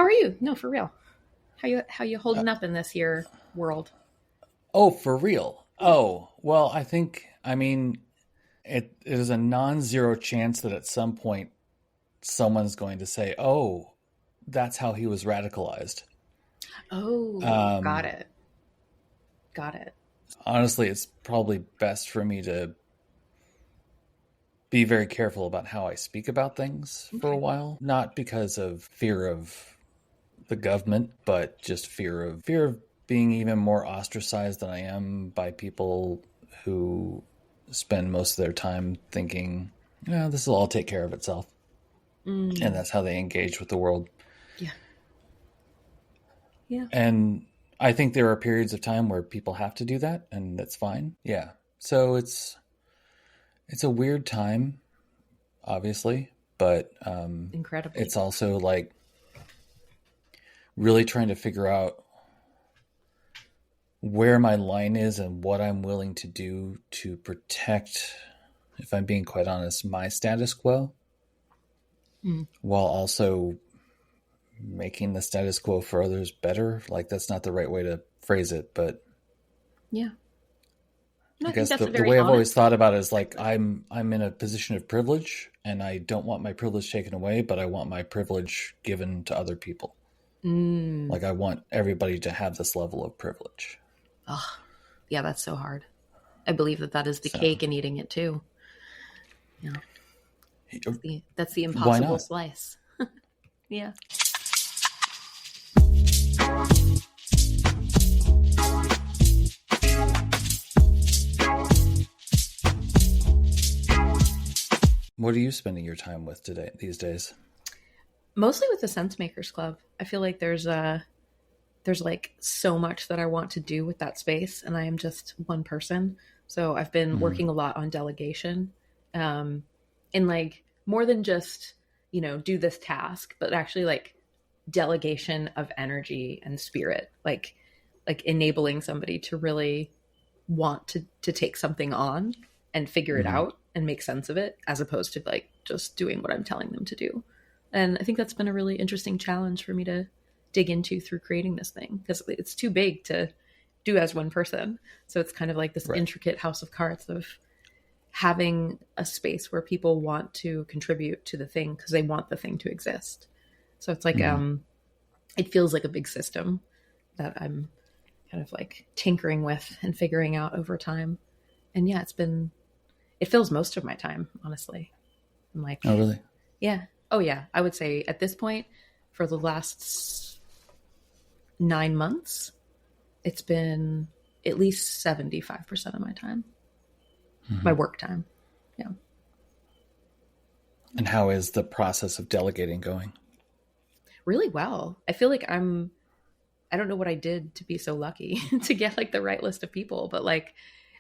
are you? No, for real. How you holding up in this here world? Oh, for real? Oh, well, I mean, it is a non-zero chance that at some point someone's going to say, "Oh, that's how he was radicalized." Oh, got Um, it. Got it. Honestly, it's probably best for me to be very careful about how I speak about things for a Okay. while, not because of fear of the government, but just fear of being even more ostracized than I am by people who spend most of their time thinking, "Yeah, this will all take care of itself," and Mm, that's how they engage with the world. yeah. Yeah. And I think there are periods of time where people have to do that, and that's fine. Yeah. So it's a weird time, obviously, but Incredibly. it's also like really trying to figure out where my line is and what I'm willing to do to protect, if I'm being quite honest, my status quo, Mm, while also making the status quo for others better. Like, that's not the right way to phrase it, but yeah. No, I I think guess that's a the very way I've always honest thought about it is like perspective. I'm in a position of privilege, and I don't want my privilege taken away, but I want my privilege given to other people. Mm. Like, I want everybody to have this level of privilege. Oh, yeah, that's so hard. I believe that that is the So cake and eating it too. Yeah. That's the why impossible not? slice. Yeah. What are you spending your time with these days? Mostly with the Sensemakers Club. I feel like there's like so much that I want to do with that space, and I am just one person. So I've been Mm-hmm. working a lot on delegation, and like more than just do this task, but actually like delegation of energy and spirit, like enabling somebody to really want to take something on and figure it Mm-hmm. out and make sense of it, as opposed to like just doing what I'm telling them to do. And I think that's been a really interesting challenge for me to dig into through creating this thing, because it's too big to do as one person. So it's kind of like this Right. intricate house of cards of having a space where people want to contribute to the thing because they want the thing to exist. So it's like Mm-hmm. it feels like a big system that I'm kind of like tinkering with and figuring out over time. And yeah, it fills most of my time, honestly. I'm like, Oh, really? yeah. Oh yeah. I would say at this point, for the last 9 months, it's been at least 75% of my time, my Mm-hmm. work time. Yeah. And how is the process of delegating going? Really well. I feel like I don't know what I did to be so lucky to get like the right list of people, but like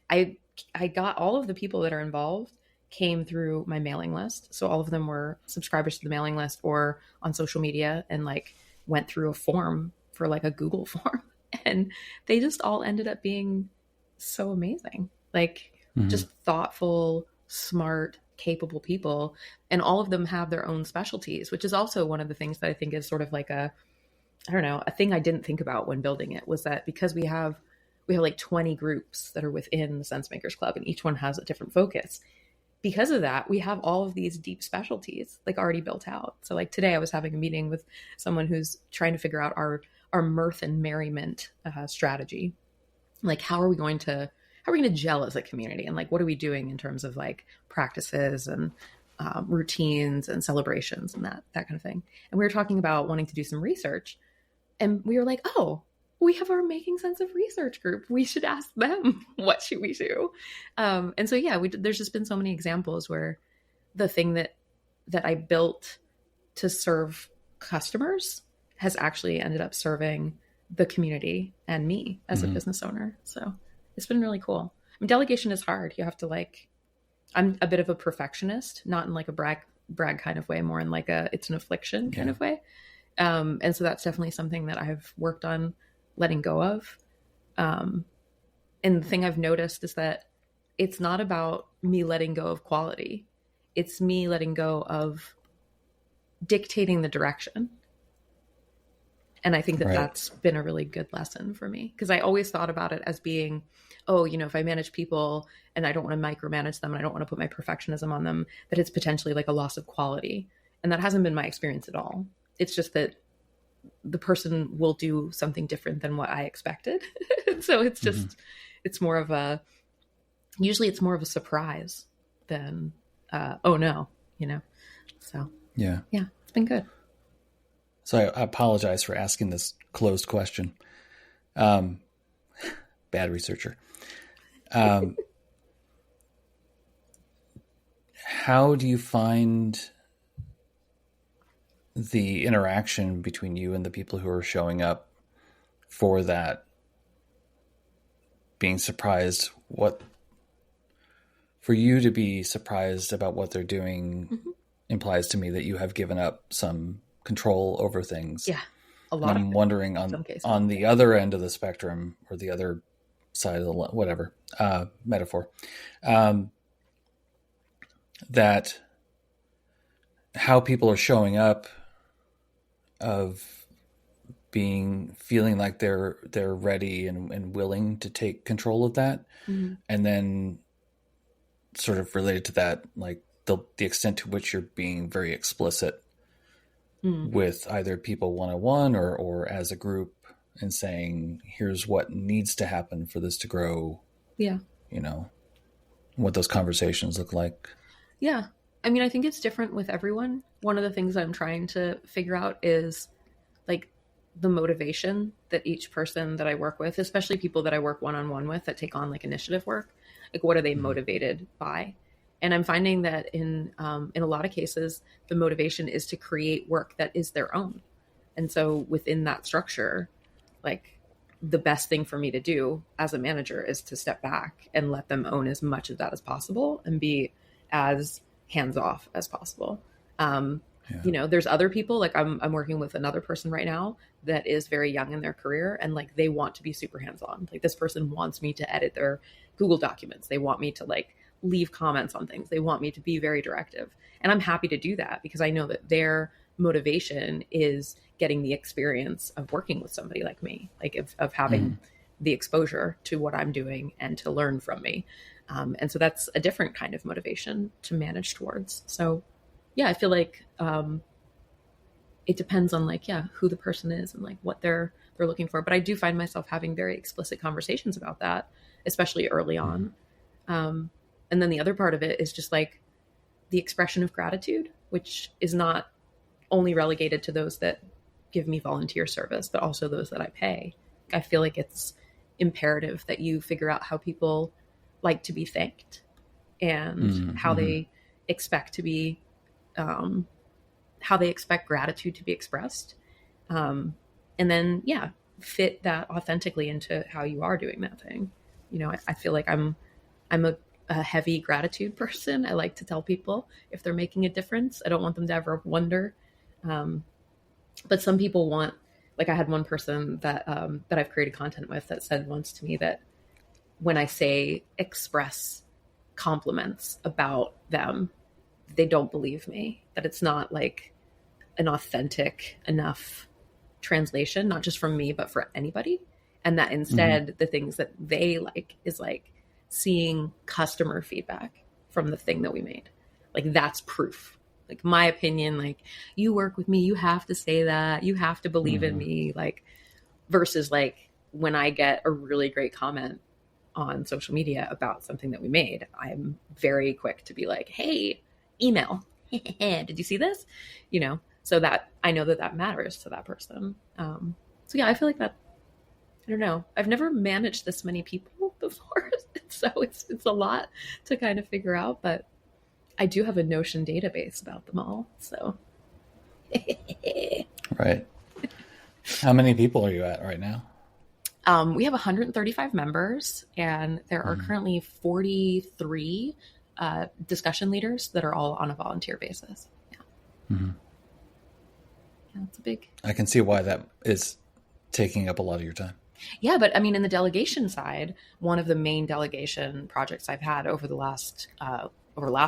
I I got all of the people that are involved came through my mailing list. So all of them were subscribers to the mailing list or on social media, and like went through a form for like a Google form. And they just all ended up being so amazing. Like Mm-hmm. just thoughtful, smart, capable people. And all of them have their own specialties, which is also one of the things that I think is sort of like I don't know, a thing I didn't think about when building it, was that because we have like 20 groups that are within the Sensemakers Club, and each one has a different focus. Because of that, we have all of these deep specialties like already built out. So like today I was having a meeting with someone who's trying to figure out our mirth and merriment strategy. Like how are we going to gel as a community, and like what are we doing in terms of like practices and routines and celebrations and that kind of thing. And we were talking about wanting to do some research, and we were like, oh, we have our Making Sense of Research group. We should ask them, what should we do? And so, yeah, there's just been so many examples where the thing that I built to serve customers has actually ended up serving the community and me as a Mm-hmm. business owner. So it's been really cool. I mean, delegation is hard. You have to like, I'm a bit of a perfectionist, not in like a brag kind of way, more in like it's an affliction kind Yeah. of way. And so that's definitely something that I've worked on letting go of. Um, and the thing I've noticed is that it's not about me letting go of quality. It's me letting go of dictating the direction. And I think that Right. that's been a really good lesson for me, because I always thought about it as being, oh, if I manage people and I don't want to micromanage them and I don't want to put my perfectionism on them, that it's potentially like a loss of quality. And that hasn't been my experience at all. It's just that the person will do something different than what I expected. So it's just, it's more of a, usually it's more of a surprise than, oh no, so Yeah. it's been good. So I apologize for asking this closed question. Bad researcher. How do you find the interaction between you and the people who are showing up for that, being surprised, for you to be surprised about what they're doing implies to me that you have given up some control over things. Yeah. A lot. I'm wondering on the other end of the spectrum, or the other side of the whatever metaphor, that how people are showing up, of feeling like they're ready and willing to take control of that, and then sort of related to that, like the extent to which you're being very explicit with either people one-on-one or as a group, and saying, here's what needs to happen for this to grow. Yeah. What those conversations look like. Yeah. I mean, I think it's different with everyone. One of the things I'm trying to figure out is like the motivation that each person that I work with, especially people that I work one-on-one with that take on like initiative work, like what are they motivated by? And I'm finding that in a lot of cases, the motivation is to create work that is their own. And so within that structure, like the best thing for me to do as a manager is to step back and let them own as much of that as possible and be as hands-off as possible. There's other people, like I'm working with another person right now that is very young in their career, and like they want to be super hands-on. Like this person wants me to edit their Google documents. They want me to like leave comments on things. They want me to be very directive. And I'm happy to do that because I know that their motivation is getting the experience of working with somebody like me, like of having the exposure to what I'm doing and to learn from me. And so that's a different kind of motivation to manage towards. So yeah, I feel like it depends on like, who the person is and like what they're looking for. But I do find myself having very explicit conversations about that, especially early on. And then the other part of it is just like the expression of gratitude, which is not only relegated to those that give me volunteer service, but also those that I pay. I feel like it's imperative that you figure out how people like to be thanked and how they expect to be, how they expect gratitude to be expressed. And then, fit that authentically into how you are doing that thing. I feel like I'm a heavy gratitude person. I like to tell people if they're making a difference. I don't want them to ever wonder. But some people want, like I had one person that I've created content with that said once to me that when I say express compliments about them, they don't believe me, that it's not like an authentic enough translation, not just from me, but for anybody. And that instead the things that they like is like seeing customer feedback from the thing that we made. Like that's proof. Like my opinion, like you work with me, you have to say that, you have to believe in me, like versus like when I get a really great comment on social media about something that we made, I'm very quick to be like, hey, email, did you see this? So that I know that matters to that person. So yeah, I feel like that, I don't know. I've never managed this many people before. So it's a lot to kind of figure out, but I do have a Notion database about them all. So. Right. How many people are you at right now? We have 135 members, and there are currently 43 discussion leaders that are all on a volunteer basis. Yeah. Yeah, it's a big. I can see why that is taking up a lot of your time. Yeah, but I mean, in the delegation side, one of the main delegation projects I've had over the last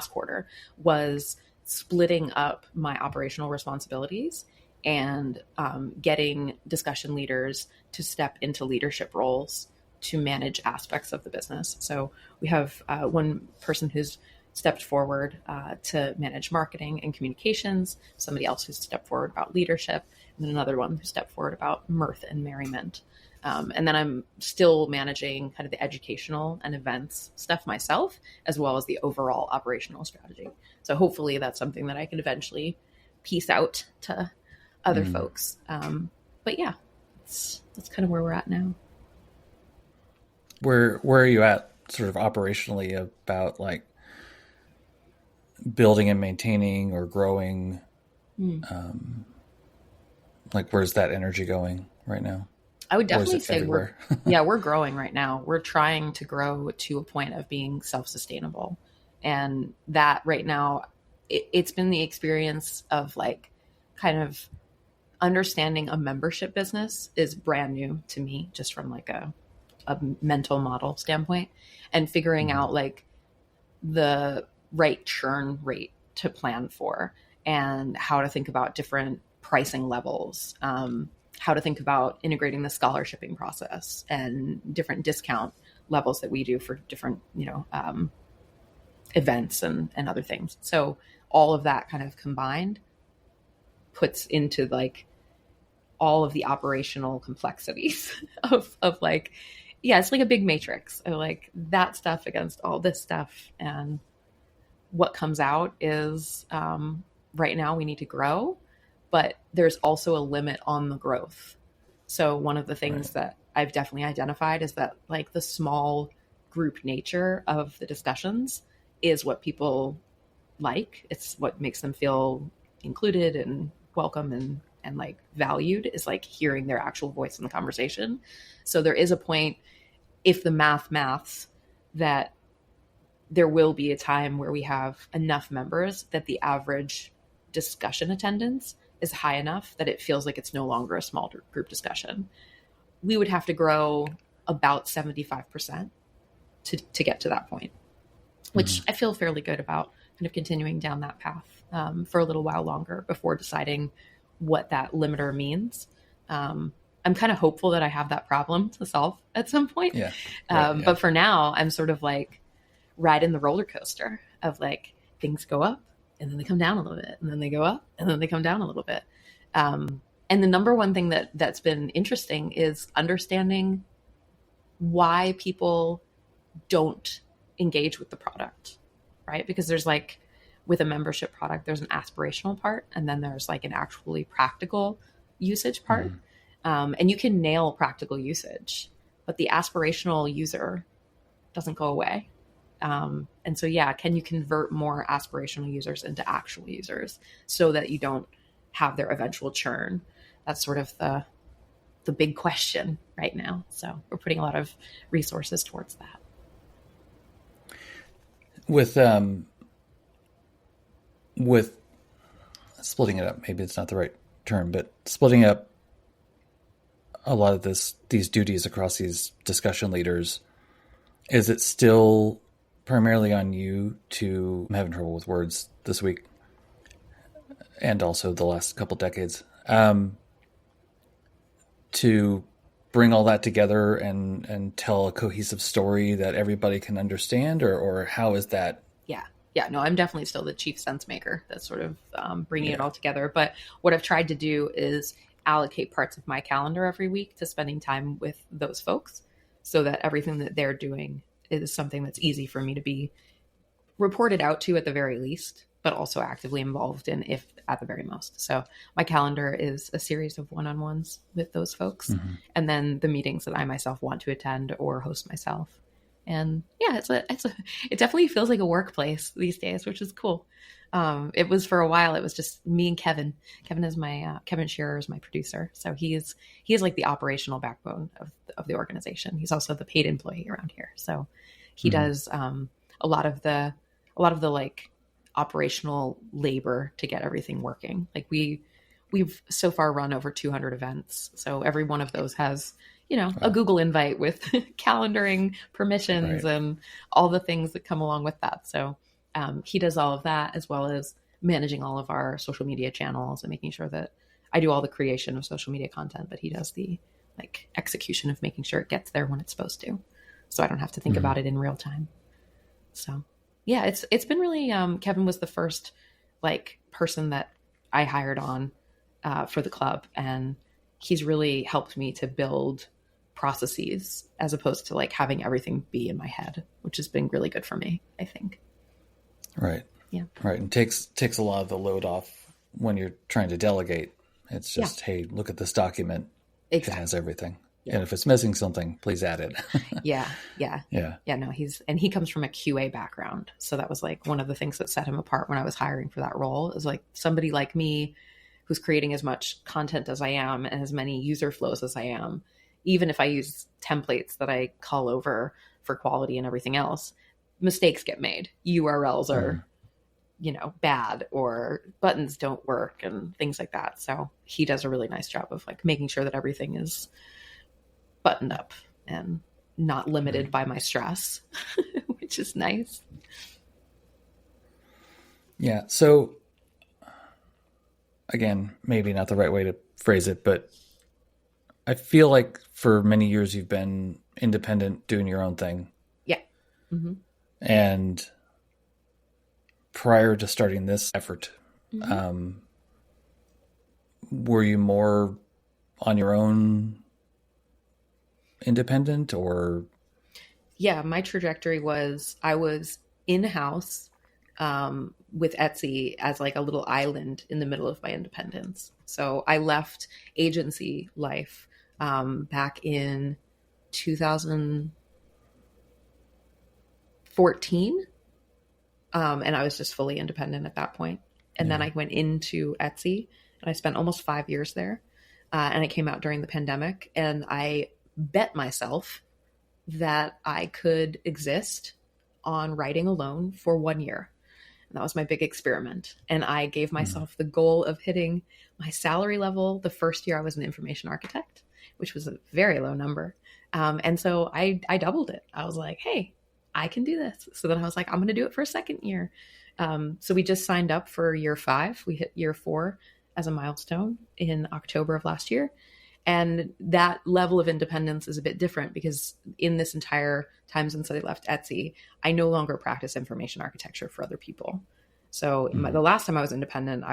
quarter was splitting up my operational responsibilities and getting discussion leaders to step into leadership roles to manage aspects of the business. So we have one person who's stepped forward to manage marketing and communications, somebody else who's stepped forward about leadership, and then another one who stepped forward about mirth and merriment. And then I'm still managing kind of the educational and events stuff myself, as well as the overall operational strategy. So hopefully that's something that I can eventually piece out to other folks. But yeah, that's kind of where we're at now. Where are you at sort of operationally about like building and maintaining or growing? Like where's that energy going right now? I would definitely say we're growing right now. We're trying to grow to a point of being self-sustainable. And that right now, it's been the experience of like kind of understanding a membership business is brand new to me, just from like a mental model standpoint, and figuring out like the right churn rate to plan for and how to think about different pricing levels, how to think about integrating the scholarshiping process and different discount levels that we do for different, events and other things. So all of that kind of combined puts into like all of the operational complexities of like, yeah, it's like a big matrix of like that stuff against all this stuff. And what comes out is right now we need to grow, but there's also a limit on the growth. So one of the things that I've definitely identified is that like the small group nature of the discussions is what people like. It's what makes them feel included and welcome and like valued, is like hearing their actual voice in the conversation. So there is a point, if the maths, that there will be a time where we have enough members that the average discussion attendance is high enough that it feels like it's no longer a small group discussion. We would have to grow about 75% to get to that point, which I feel fairly good about kind of continuing down that path for a little while longer before deciding what that limiter means. I'm kind of hopeful that I have that problem to solve at some point. But for now, I'm sort of like riding the roller coaster of like things go up and then they come down a little bit, and then they go up and then they come down a little bit. And the number one thing that's been interesting is understanding why people don't engage with the product, right? Because there's like, with a membership product, there's an aspirational part, and then there's like an actually practical usage part. And you can nail practical usage, but the aspirational user doesn't go away. And so, yeah, can you convert more aspirational users into actual users so that you don't have their eventual churn? That's sort of the big question right now. So we're putting a lot of resources towards that. With splitting it up, maybe it's not the right term, but splitting up a lot of these duties across these discussion leaders, is it still primarily on you to, I'm having trouble with words this week and also the last couple decades, to bring all that together and tell a cohesive story that everybody can understand, or how is that? Yeah, no, I'm definitely still the chief sense maker that's sort of bringing it all together. But what I've tried to do is allocate parts of my calendar every week to spending time with those folks, so that everything that they're doing is something that's easy for me to be reported out to at the very least, but also actively involved in, if at the very most. So my calendar is a series of one-on-ones with those folks, and then the meetings that I myself want to attend or host myself. And yeah, it definitely feels like a workplace these days, which is cool. It was, for a while, it was just me and Kevin. Kevin Shearer is my producer. So he is like the operational backbone of the organization. He's also the paid employee around here. So he does a lot of the like operational labor to get everything working. Like we've so far run over 200 events. So every one of those has, a Google invite with calendaring permissions and all the things that come along with that. So he does all of that, as well as managing all of our social media channels and making sure that I do all the creation of social media content, but he does the like execution of making sure it gets there when it's supposed to. So I don't have to think about it in real time. So yeah, it's been really, Kevin was the first like person that I hired on for the club, and he's really helped me to build processes as opposed to like having everything be in my head, which has been really good for me, I think. Right. Yeah. Right. And takes a lot of the load off when you're trying to delegate. It's just, hey, look at this document. Exactly. It has everything. Yeah. And if it's missing something, please add it. Yeah. No, he comes from a QA background. So that was like one of the things that set him apart when I was hiring for that role, is like somebody like me who's creating as much content as I am and as many user flows as I am. Even if I use templates that I call over for quality and everything else, mistakes get made. URLs are, bad, or buttons don't work and things like that. So he does a really nice job of like making sure that everything is buttoned up and not limited by my stress, which is nice. Yeah. So again, maybe not the right way to phrase it, but I feel like for many years you've been independent, doing your own thing. Yeah. Mm-hmm. And prior to starting this effort, were you more on your own independent, or? Yeah, my trajectory was I was in-house with Etsy as like a little island in the middle of my independence. So I left agency life back in 2014. And I was just fully independent at that point. And then I went into Etsy, and I spent almost 5 years there. And I came out during the pandemic, and I bet myself that I could exist on writing alone for 1 year. And that was my big experiment. And I gave myself the goal of hitting my salary level the first year I was an information architect, which was a very low number. And so I doubled it. I was like, hey, I can do this. So then I was like, I'm going to do it for a second year. So we just signed up for year 5. We hit year 4 as a milestone in October of last year. And that level of independence is a bit different because in this entire time since I left Etsy, I no longer practice information architecture for other people. So the last time I was independent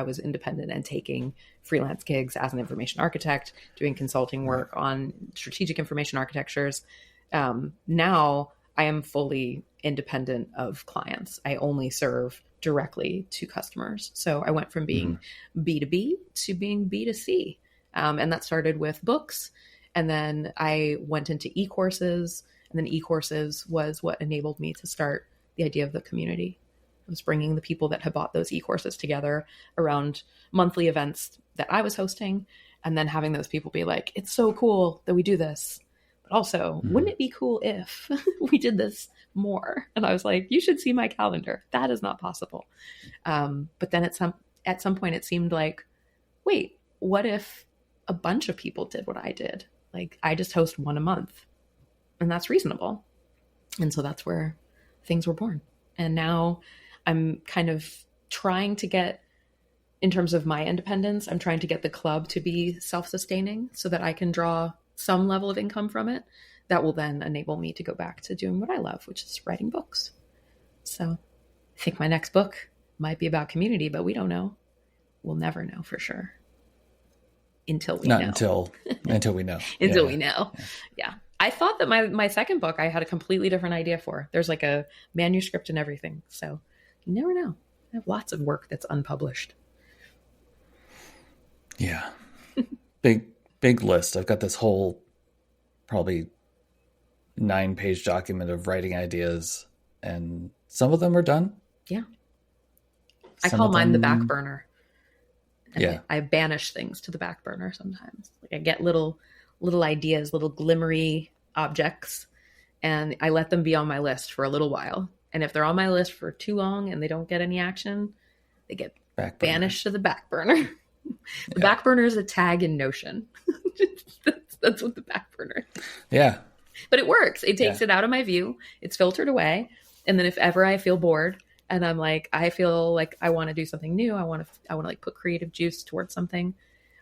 and taking freelance gigs as an information architect, doing consulting work on strategic information architectures. Now I am fully independent of clients. I only serve directly to customers. So I went from being B2B to being B2C. And that started with books. And then I went into e-courses, and then e-courses was what enabled me to start the idea of the community. It was bringing the people that had bought those e-courses together around monthly events that I was hosting, and then having those people be like, it's so cool that we do this, but also, wouldn't it be cool if we did this more? And I was like, you should see my calendar. That is not possible. But then at some point it seemed like, wait, what if a bunch of people did what I did? Like, I just host one a month, and that's reasonable. And so that's where things were born. And now I'm kind of trying to get, in terms of my independence, I'm trying to get the club to be self-sustaining so that I can draw some level of income from it that will then enable me to go back to doing what I love, which is writing books. So I think my next book might be about community, but we don't know. We'll never know for sure. Until we know. Until we know. Until we know. Yeah. I thought that my second book, I had a completely different idea for. There's like a manuscript and everything. So you never know. I have lots of work that's unpublished. Yeah. Big list. I've got this whole probably 9-page document of writing ideas, and some of them are done. Yeah. I call mine the back burner. And I banish things to the back burner sometimes. Like I get little ideas, little glimmery objects, and I let them be on my list for a little while. And if they're on my list for too long and they don't get any action, they get banished to the back burner. The back burner is a tag in Notion. That's what the back burner is. Yeah. But it works. It takes it out of my view. It's filtered away. And then if ever I feel bored, and I'm like, I feel like I want to do something new, I want to like put creative juice towards something,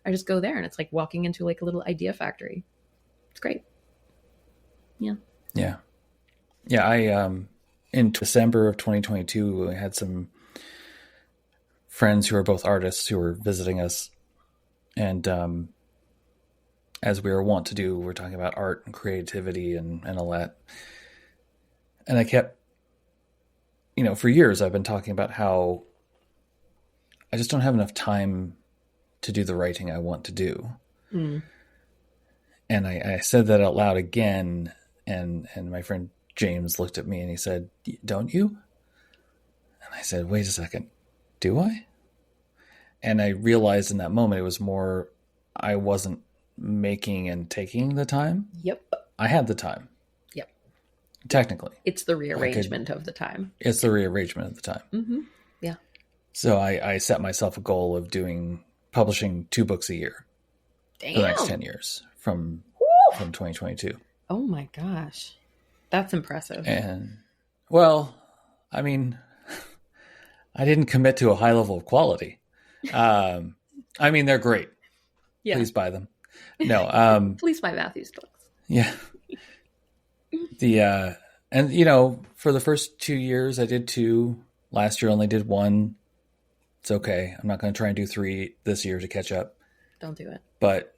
I just go there and it's like walking into like a little idea factory. It's great. Yeah. Yeah. Yeah. In December of 2022, we had some friends who are both artists who were visiting us. And, as we were wont to do, we're talking about art and creativity and all that. And I kept, for years I've been talking about how I just don't have enough time to do the writing I want to do. Mm. And I said that out loud again. And my friend James looked at me and he said, "Don't you?" And I said, "Wait a second. Do I?" And I realized in that moment, it was more, I wasn't making and taking the time. Yep. I had the time. Yep. Technically. It's the rearrangement of the time. It's the rearrangement of the time. Mm-hmm. Yeah. So I set myself a goal of publishing 2 books a year. Damn. For the next 10 years from 2022. Oh my gosh. That's impressive. And, well, I mean, I didn't commit to a high level of quality. I mean, they're great. Yeah. Please buy them. No. Please buy Matthew's books. Yeah. For the first 2 years, I did 2. Last year, I only did 1. It's okay. I'm not going to try and do 3 this year to catch up. Don't do it. But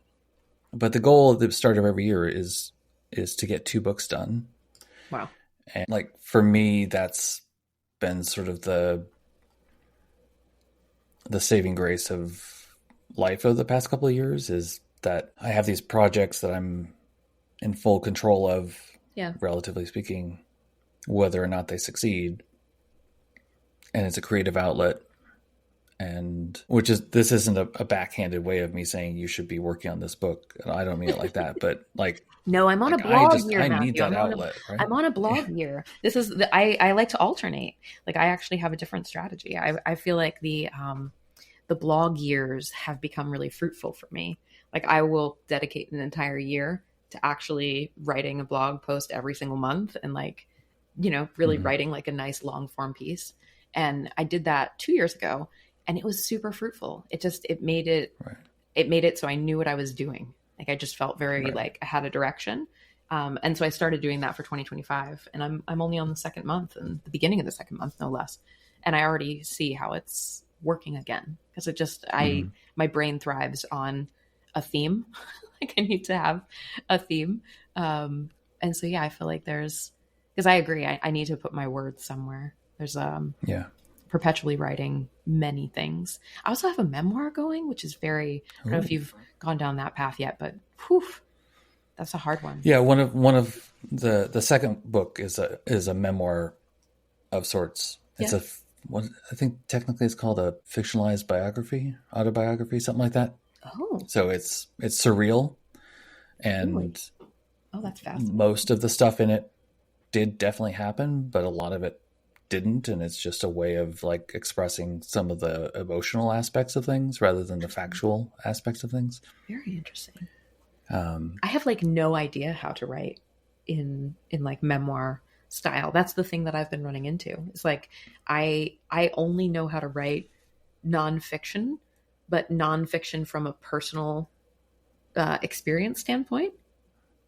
the goal at the start of every year is to get 2 books done. Wow. And like, for me, that's been sort of the saving grace of life over the past couple of years, is that I have these projects that I'm in full control of, relatively speaking, whether or not they succeed. And it's a creative outlet. And this isn't a backhanded way of me saying you should be working on this book. And I don't mean it like that, but like, no, I'm on a blog year. I need that outlet. Right? I'm on a blog year. This is I like to alternate. Like, I actually have a different strategy. I feel like the blog years have become really fruitful for me. Like, I will dedicate an entire year to actually writing a blog post every single month and really writing like a nice long form piece. And I did that 2 years ago. And it was super fruitful. It made it so I knew what I was doing. Like, I just felt very like I had a direction. And so I started doing that for 2025. And I'm only on the second month, and the beginning of the second month, no less. And I already see how it's working again, because my brain thrives on a theme. Like, I need to have a theme. And so, I feel like because I agree, I need to put my words somewhere. There's perpetually writing many things. I also have a memoir going, which is I don't know if you've gone down that path yet, but that's a hard one. Yeah. One of the second book is a memoir of sorts. It's I think technically it's called a fictionalized autobiography, something like that. Oh. So it's surreal. And that's fascinating. Most of the stuff in it did definitely happen, but a lot of it didn't, and it's just a way of like expressing some of the emotional aspects of things rather than the factual aspects of things. Very interesting. I have like no idea how to write in like memoir style. That's the thing that I've been running into. It's like I only know how to write nonfiction, but nonfiction from a personal experience standpoint.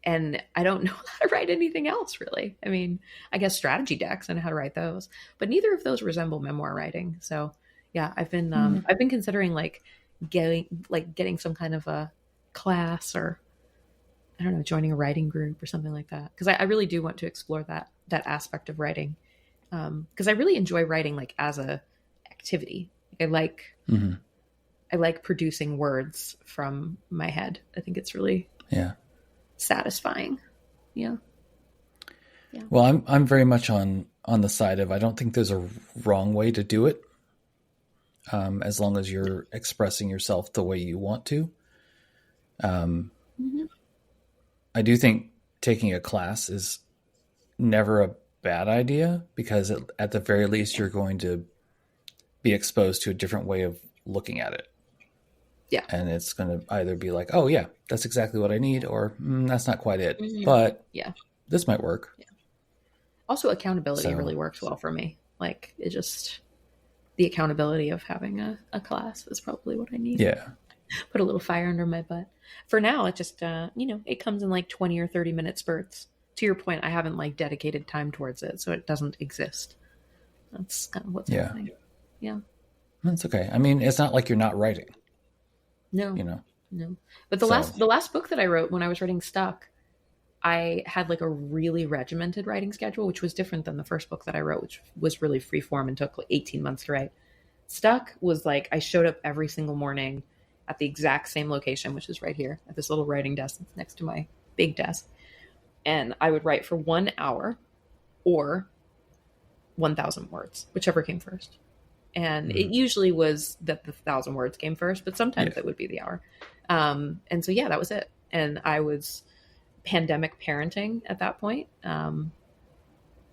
And I don't know how to write anything else, really. I mean, I guess strategy decks, I know how to write those, but neither of those resemble memoir writing. So I've been considering getting some kind of a class, or I don't know, joining a writing group or something like that. Because I really do want to explore that aspect of writing. Because I really enjoy writing like as a activity. I like producing words from my head. I think it's really satisfying. Yeah. Well, I'm very much on the side of, I don't think there's a wrong way to do it, as long as you're expressing yourself the way you want to. I do think taking a class is never a bad idea, because at the very least you're going to be exposed to a different way of looking at it. Yeah. And it's going to either be like, oh yeah, that's exactly what I need, or that's not quite it, but this might work. Yeah. Also, accountability really works well for me. Like, the accountability of having a class is probably what I need. Yeah. Put a little fire under my butt. For now, it just, it comes in like 20 or 30-minute spurts. To your point, I haven't like dedicated time towards it, so it doesn't exist. That's kind of what's happening. Yeah. That's okay. I mean, it's not like you're not writing. No. You know? No. But the last book that I wrote when I was writing Stuck, I had like a really regimented writing schedule, which was different than the first book that I wrote, which was really free form and took like 18 months to write. Stuck was like, I showed up every single morning at the exact same location, which is right here at this little writing desk that's next to my big desk. And I would write for 1 hour or 1,000 words, whichever came first. And it usually was that the 1,000 words came first, but sometimes it would be the hour. And so, that was it. And I was pandemic parenting at that point. And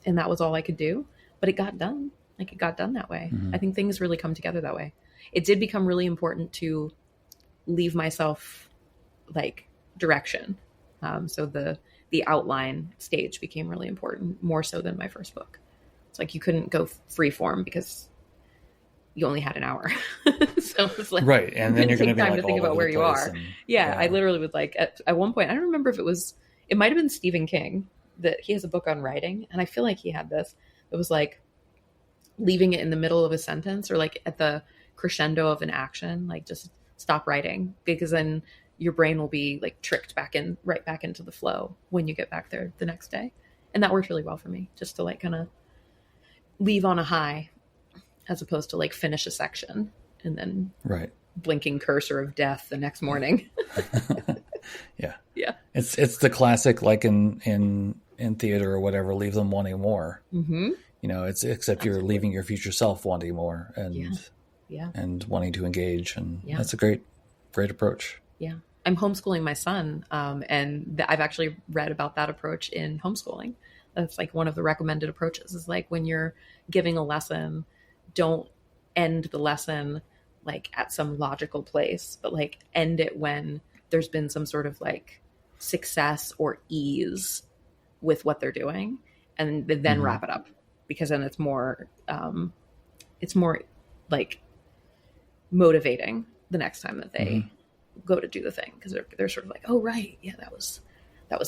that was all I could do, but it got done. Like it got done that way. I think things really come together that way. It did become really important to leave myself like direction. So the outline stage became really important, more so than my first book. It's like you couldn't go free form because you only had an hour. So it's like, right. And then you're going to be time like to think about where you are. I literally would like at one point, I don't remember if it might've been Stephen King, that he has a book on writing. And I feel like he had this, it was like leaving it in the middle of a sentence or like at the crescendo of an action, like just stop writing, because then your brain will be like tricked right back into the flow when you get back there the next day. And that worked really well for me, just to like kind of leave on a high as opposed to like finish a section and then blinking cursor of death the next morning. Yeah. It's the classic, like in theater or whatever, leave them wanting more. It's except you're leaving your future self wanting more and wanting to engage. And that's a great approach. Yeah. I'm homeschooling my son. And I've actually read about that approach in homeschooling. That's like one of the recommended approaches, is like when you're giving a lesson, don't end the lesson like at some logical place, but like end it when there's been some sort of like success or ease with what they're doing, and then wrap it up, because then it's more like motivating the next time that they go to do the thing, because they're sort of like, oh right, yeah, that was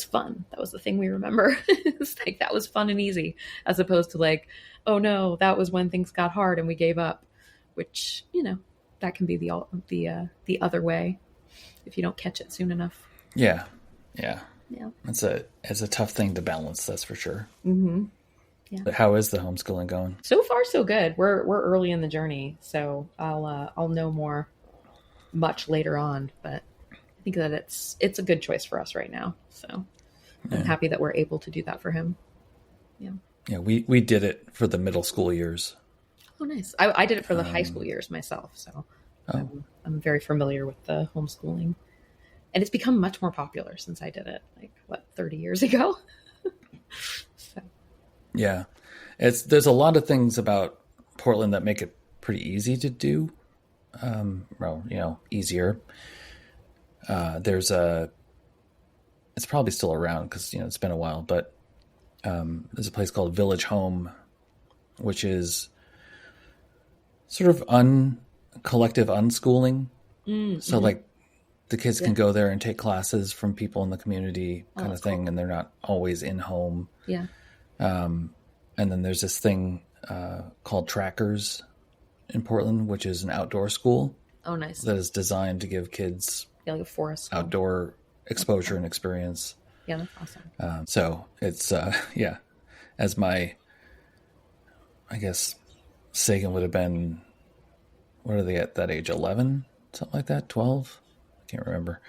fun, that was the thing we remember. It's like that was fun and easy, as opposed to like, oh no, that was when things got hard and we gave up, which that can be the other way if you don't catch it soon enough. Yeah it's a tough thing to balance, that's for sure. But how is the homeschooling going? So far so good. We're early in the journey, so I'll know much later on, but I think that it's a good choice for us right now. So I'm happy that we're able to do that for him. Yeah, we did it for the middle school years. Oh, nice. I did it for the high school years myself, so I'm very familiar with the homeschooling. And it's become much more popular since I did it, 30 years ago? So. Yeah. There's a lot of things about Portland that make it pretty easy to do. Easier. It's probably still around because, it's been a while, but there's a place called Village Home, which is sort of collective unschooling. So like the kids can go there and take classes from people in the community kind of thing. Cool. And they're not always in home. Yeah. And then there's this thing called Trackers in Portland, which is an outdoor school. Oh, nice. That is designed to give kids like a forest school. Outdoor exposure and experience. Yeah, that's awesome. So it's, as I guess Sagan would have been, what are they at that age? 11, something like that. 12. I can't remember.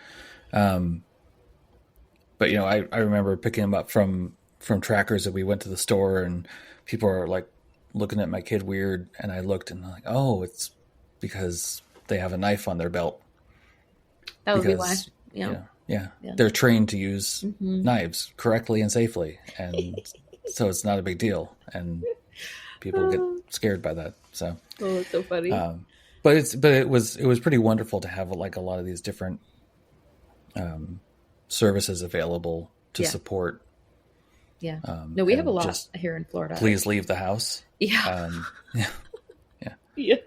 But I remember picking them up from Trackers, and we went to the store and people are like looking at my kid weird. And I looked and I'm like, oh, it's because they have a knife on their belt. That would be why. Yeah. They're trained to use knives correctly and safely. And so it's not a big deal. And people get scared by that. So, it's so funny. But it was pretty wonderful to have like a lot of these different services available to support. Yeah. No, we have a lot here in Florida. Please leave the house. Yeah. Yeah.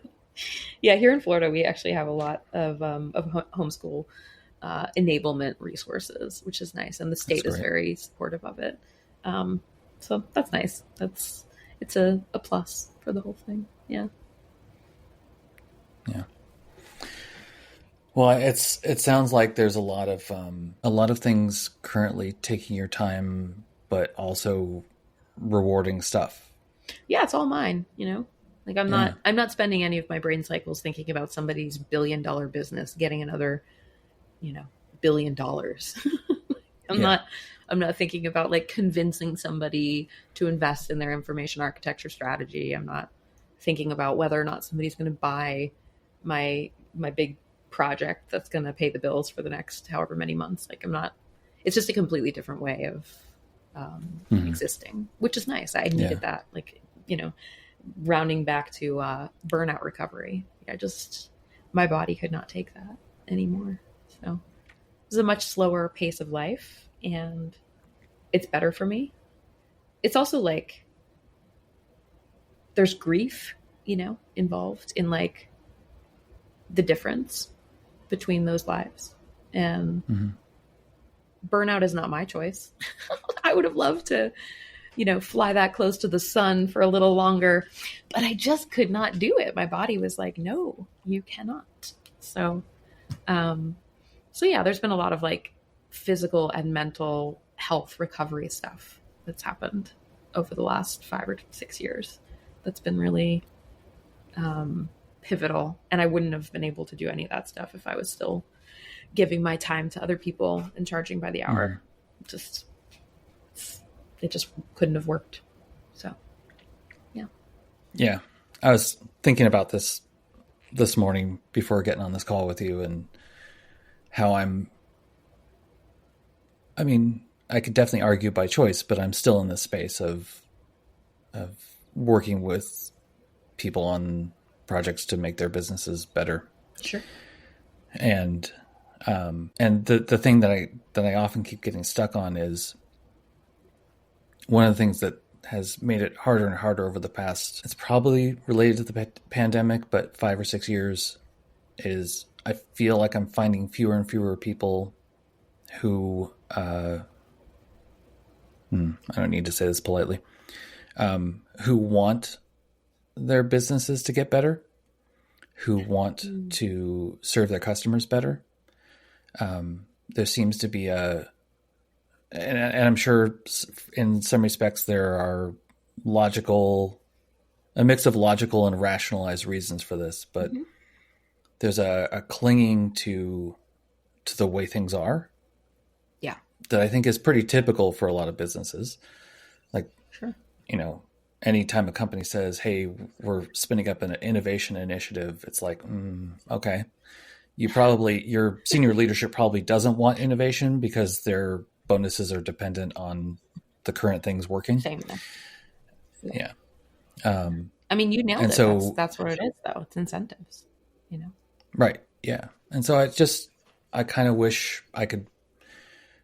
Yeah, here in Florida, we actually have a lot of homeschool enablement resources, which is nice, and the That's state is great. very supportive of it. Um, so that's nice. It's a plus for the whole thing. Yeah. Yeah. Well, it sounds like there's a lot of things currently taking your time, but also rewarding stuff. Yeah, it's all mine, you know? Like Yeah. I'm not spending any of my brain cycles thinking about somebody's $1 billion business getting another, you know, $1 billion. I'm Yeah. not I'm not thinking about like convincing somebody to invest in their information architecture strategy. I'm not thinking about whether or not somebody's going to buy my big project that's going to pay the bills for the next however many months. Like I'm not. It's just a completely different way of Hmm. existing, which is nice. I Yeah. needed that. Like, you know, rounding back to burnout recovery. I just my body could not take that anymore. So it was a much slower pace of life, and it's better for me. It's also like there's grief, you know, involved in like the difference between those lives. And Hmm. burnout is not my choice. I would have loved to, you know, fly that close to the sun for a little longer, but I just could not do it. My body was like, no, you cannot. So, um, so yeah, there's been a lot of like physical and mental health recovery stuff that's happened over the last 5 or 6 years. That's been really pivotal. And I wouldn't have been able to do any of that stuff if I was still giving my time to other people and charging by the Hmm. hour. Just, it just couldn't have worked. So, yeah. Yeah. I was thinking about this morning before getting on this call with you, and how I mean, I could definitely argue by choice, but I'm still in this space of working with people on projects to make their businesses better. Sure. And and the thing that I often keep getting stuck on is one of the things that has made it harder and harder over the past, it's probably related to the pandemic, but 5 or 6 years, is I feel like I'm finding fewer and fewer people who I don't need to say this politely, who want their businesses to get better, who want to serve their customers better. There seems to be and I'm sure in some respects there are a mix of logical and rationalized reasons for this, but Mm-hmm. there's a clinging to the way things are Yeah. that I think is pretty typical for a lot of businesses. Like, Sure. you know, anytime a company says, "Hey, we're spinning up an innovation initiative," it's like, okay, your senior leadership probably doesn't want innovation because their bonuses are dependent on the current things working. Same there. Yeah. I mean, you nailed And it. so, That's what it is, though. It's incentives. You know. right. Yeah. And so I kind of wish I could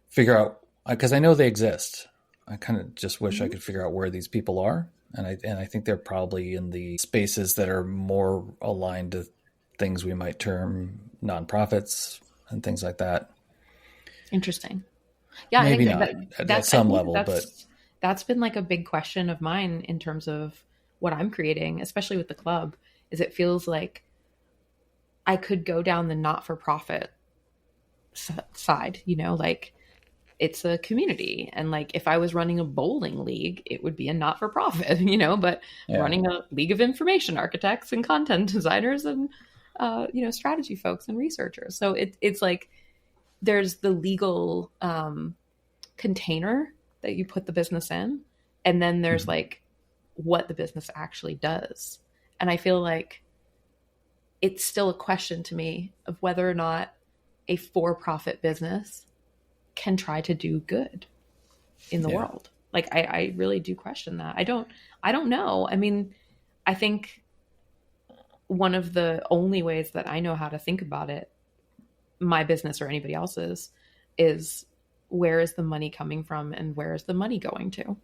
figure out, because I know they exist. I kind of just wish I Mm-hmm. could figure out where these people are. And I think they're probably in the spaces that are more aligned to things we might term nonprofits and things like that. Interesting. Yeah, I Maybe think not that at I some think level, but that's been like a big question of mine in terms of what I'm creating, especially with the club, is it feels like I could go down the not-for-profit side, you know, like it's a community, and like if I was running a bowling league, it would be a not-for-profit, you know, but yeah. running a league of information architects and content designers and you know, strategy folks and researchers. So it's like there's the legal container that you put the business in, and then there's Mhm. like what the business actually does. And I feel like it's still a question to me of whether or not a for-profit business can try to do good in the Yeah. world. Like I really do question that. I don't know. I mean, I think one of the only ways that I know how to think about it, my business or anybody else's, is where is the money coming from and where is the money going to?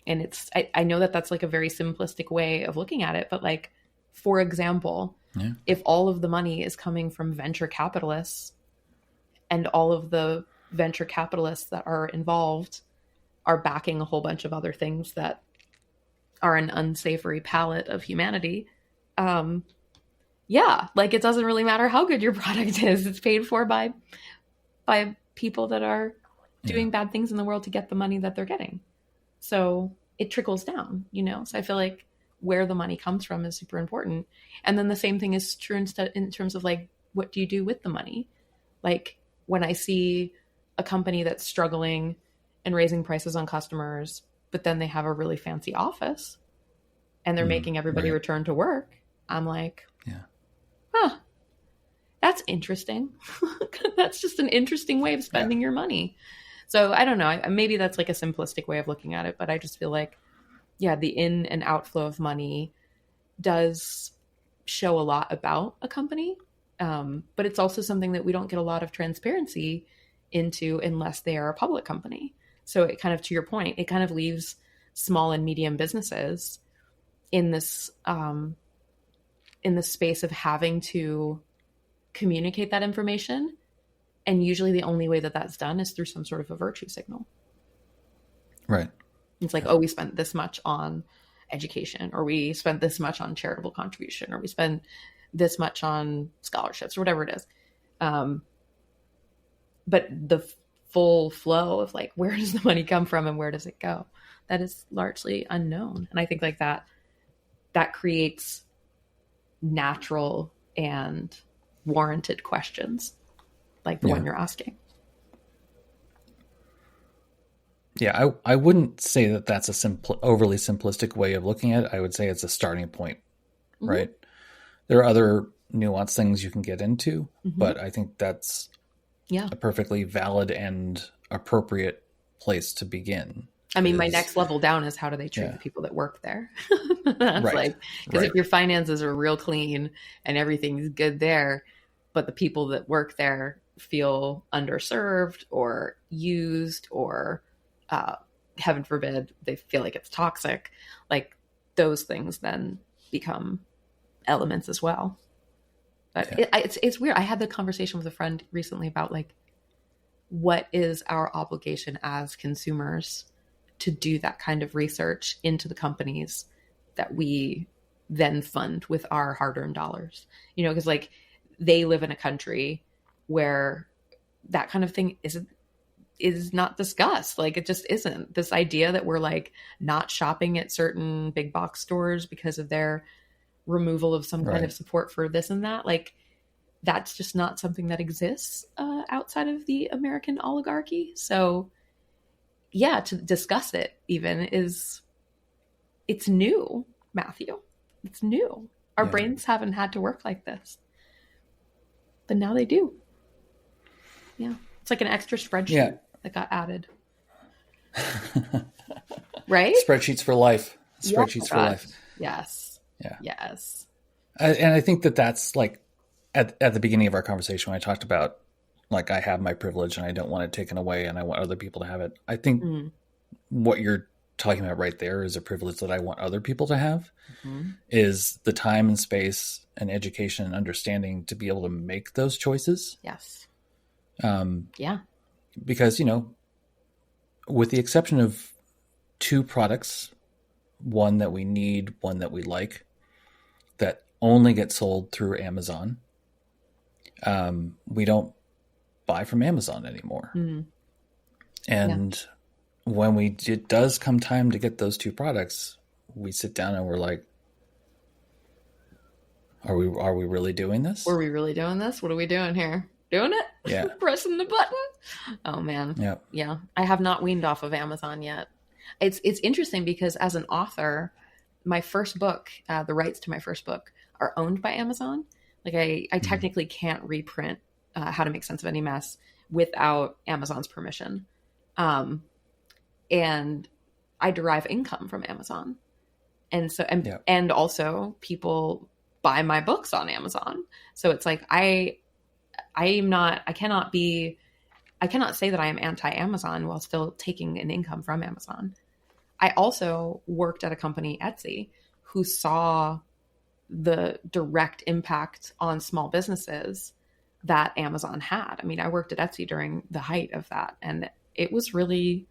And I know that that's like a very simplistic way of looking at it, but like for example, Yeah. if all of the money is coming from venture capitalists and all of the venture capitalists that are involved are backing a whole bunch of other things that are an unsavory palette of humanity, yeah, like it doesn't really matter how good your product is. It's paid for by people that are doing bad things in the world to get the money that they're getting. So it trickles down, you know? So I feel like where the money comes from is super important. And then the same thing is true in terms of like, what do you do with the money? Like when I see a company that's struggling and raising prices on customers, but then they have a really fancy office and they're making everybody return to work, I'm like, huh, that's interesting. That's just an interesting way of spending your money. So I don't know. Maybe that's like a simplistic way of looking at it, but I just feel like, yeah, the in and outflow of money does show a lot about a company. But it's also something that we don't get a lot of transparency into unless they are a public company. So it kind of, to your point, it kind of leaves small and medium businesses in this space of having to communicate that information. And usually the only way that that's done is through some sort of a virtue signal. Right. It's like, oh, we spent this much on education, or we spent this much on charitable contribution, or we spent this much on scholarships, or whatever it is. But the full flow of like, where does the money come from and where does it go? That is largely unknown. And I think like that creates natural and warranted questions like the one you're asking. Yeah, I wouldn't say that that's a overly simplistic way of looking at it. I would say it's a starting point, right? There are other nuanced things you can get into, but I think that's a perfectly valid and appropriate place to begin. I mean, my next level down is how do they treat the people that work there? That's like, because if your finances are real clean and everything's good there, but the people that work there feel underserved or used or heaven forbid, they feel like it's toxic, like those things then become elements as well. But it's weird. I had the conversation with a friend recently about like, what is our obligation as consumers to do that kind of research into the companies that we then fund with our hard-earned dollars, you know, because like they live in a country where that kind of thing is not discussed. Like it just isn't. This idea that we're like not shopping at certain big box stores because of their removal of some kind of support for this and that, like that's just not something that exists outside of the American oligarchy. So yeah, to discuss it even it's new, Matthew. It's new. Our brains haven't had to work like this, but now they do. Yeah. It's like an extra spreadsheet that got added. Right? Spreadsheets for life. Spreadsheets for life. Yes. Yeah. Yes. And I think that's like at the beginning of our conversation when I talked about like I have my privilege and I don't want it taken away and I want other people to have it. I think what you're talking about right there is a privilege that I want other people to have, is the time and space and education and understanding to be able to make those choices. Yes. Because, you know, with the exception of two products, one that we need, one that we like, that only get sold through Amazon, we don't buy from Amazon anymore. And when it does come time to get those two products, we sit down and we're like, are we really doing this? Were we really doing this? What are we doing here? Doing it? Yeah. Pressing the button? Oh man. Yeah. Yeah. I have not weaned off of Amazon yet. It's interesting because as an author, my first book, the rights to my first book are owned by Amazon. Like I technically can't reprint How to Make Sense of Any Mess without Amazon's permission. And I derive income from Amazon. And so, and also people buy my books on Amazon. So it's like, I cannot say that I am anti-Amazon while still taking an income from Amazon. I also worked at a company, Etsy, who saw the direct impact on small businesses that Amazon had. I mean, I worked at Etsy during the height of that, and it was really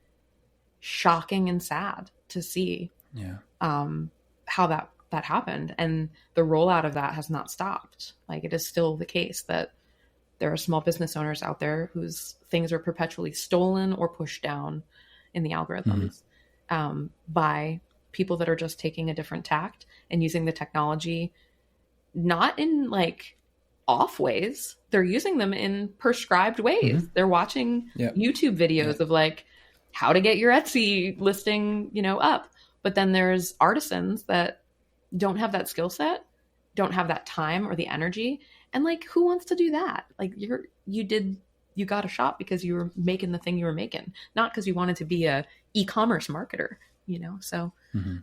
shocking and sad to see how that happened. And the rollout of that has not stopped. Like, it is still the case that there are small business owners out there whose things are perpetually stolen or pushed down in the algorithms by people that are just taking a different tact and using the technology not in like off ways. They're using them in prescribed ways. They're watching YouTube videos of like how to get your Etsy listing, up. But then there's artisans that don't have that skill set, don't have that time or the energy. And like, who wants to do that? Like you got a shop because you were making the thing you were making, not because you wanted to be a e-commerce marketer, So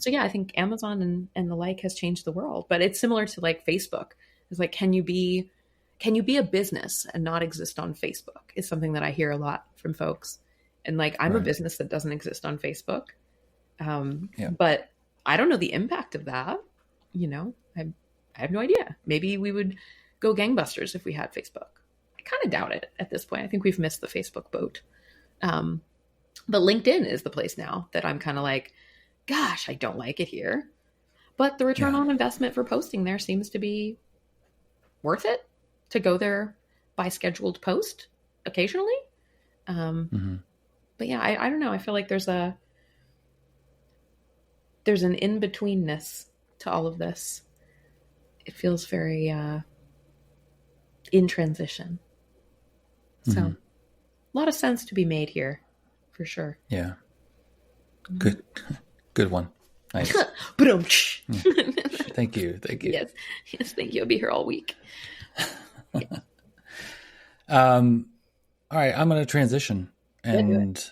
yeah, I think Amazon and the like has changed the world, but it's similar to like Facebook. It's like, can you be a business and not exist on Facebook is something that I hear a lot from folks. And like, I'm a business that doesn't exist on Facebook. But I don't know the impact of that. I have no idea. Maybe we would go gangbusters if we had Facebook. I kind of doubt it at this point. I think we've missed the Facebook boat. But LinkedIn is the place now that I'm kind of like, gosh, I don't like it here. But the return on investment for posting there seems to be worth it to go there by scheduled post occasionally. But yeah, I don't know. I feel like there's an in-betweenness to all of this. It feels very in transition. So a lot of sense to be made here, for sure. Yeah. Good one. Nice. Thank you. Yes, thank you. I'll be here all week. All right, I'm going to transition and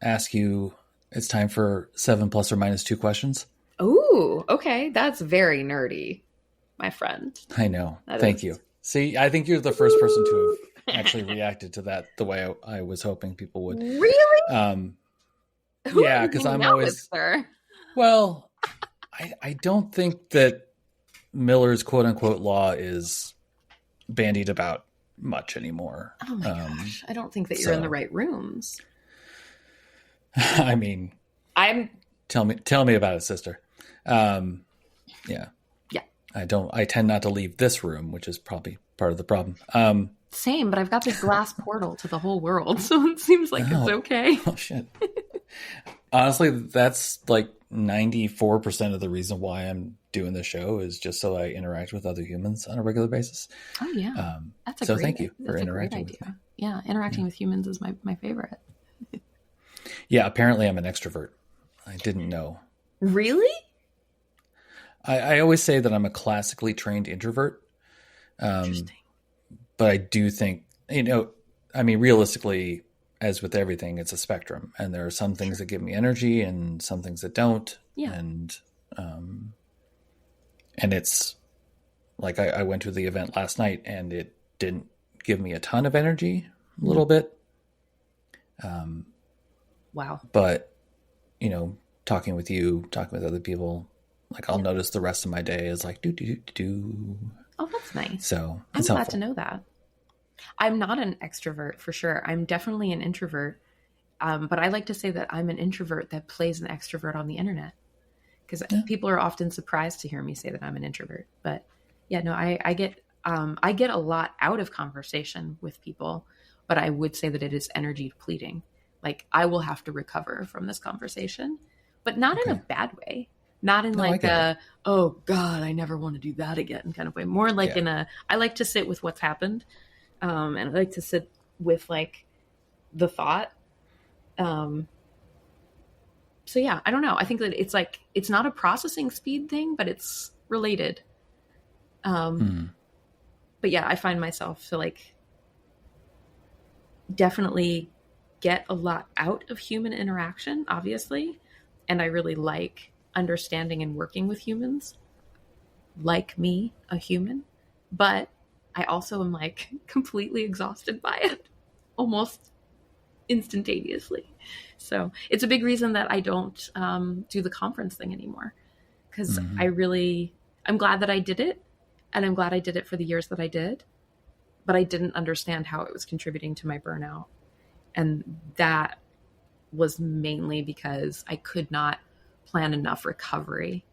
ask you, it's time for 7 plus or minus 2 questions. Ooh, okay. That's very nerdy, my friend. I know. Thank you. See, I think you're the first person to have actually reacted to that the way I was hoping people would. Really? Yeah, because I'm always... Well, I don't think that Miller's quote-unquote law is bandied about much anymore. Oh my gosh. I don't think that you're in the right rooms. I mean... Tell me about it, sister. Yeah. I tend not to leave this room, which is probably part of the problem. Same, but I've got this glass portal to the whole world, so it seems like it's okay. Oh, shit. Honestly, that's like 94% of the reason why I'm doing the show is just so I interact with other humans on a regular basis. Oh, yeah. Thank you for interacting with me. Yeah, interacting with humans is my favorite. Yeah, apparently I'm an extrovert. I didn't know. Really? I always say that I'm a classically trained introvert. Interesting. But I do think, realistically, as with everything, it's a spectrum. And there are some things that give me energy and some things that don't. Yeah. And it's like I went to the event last night and it didn't give me a ton of energy, a little bit. Wow. But, talking with you, talking with other people, like I'll notice the rest of my day is like do. Oh, that's nice. So I'm glad to know that. I'm not an extrovert for sure. I'm definitely an introvert. But I like to say that I'm an introvert that plays an extrovert on the internet, because people are often surprised to hear me say that I'm an introvert. But yeah, no, I get a lot out of conversation with people, but I would say that it is energy depleting. Like, I will have to recover from this conversation, but not in a bad way. Not in oh God, I never want to do that again kind of way. More like I like to sit with what's happened. And I like to sit with like the thought. So yeah, I don't know. I think that it's not a processing speed thing, but it's related. But yeah, I find myself to like definitely get a lot out of human interaction, obviously. And I really like understanding and working with humans, like me, a human. But I also am like completely exhausted by it almost instantaneously. So it's a big reason that I don't do the conference thing anymore. Because I'm glad that I did it, and I'm glad I did it for the years that I did, but I didn't understand how it was contributing to my burnout. And that was mainly because I could not plan enough recovery.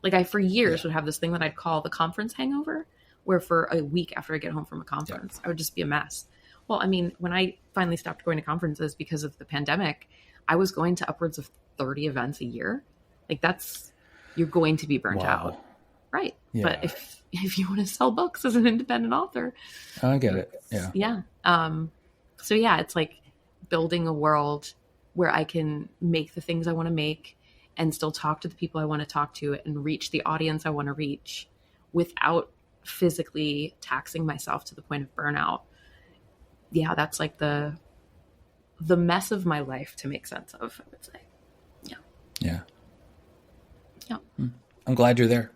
Like I, for years, would have this thing that I'd call the conference hangover, where for a week after I get home from a conference, I would just be a mess. Well, I mean, when I finally stopped going to conferences because of the pandemic, I was going to upwards of 30 events a year. Like you're going to be burnt out. Right. Yeah. But if you want to sell books as an independent author, I get it. Yeah. Yeah. So yeah, it's like building a world where I can make the things I want to make and still talk to the people I want to talk to and reach the audience I want to reach without physically taxing myself to the point of burnout. Yeah, that's like the mess of my life to make sense of, I would say. Yeah. Yeah. Yeah. I'm glad you're there.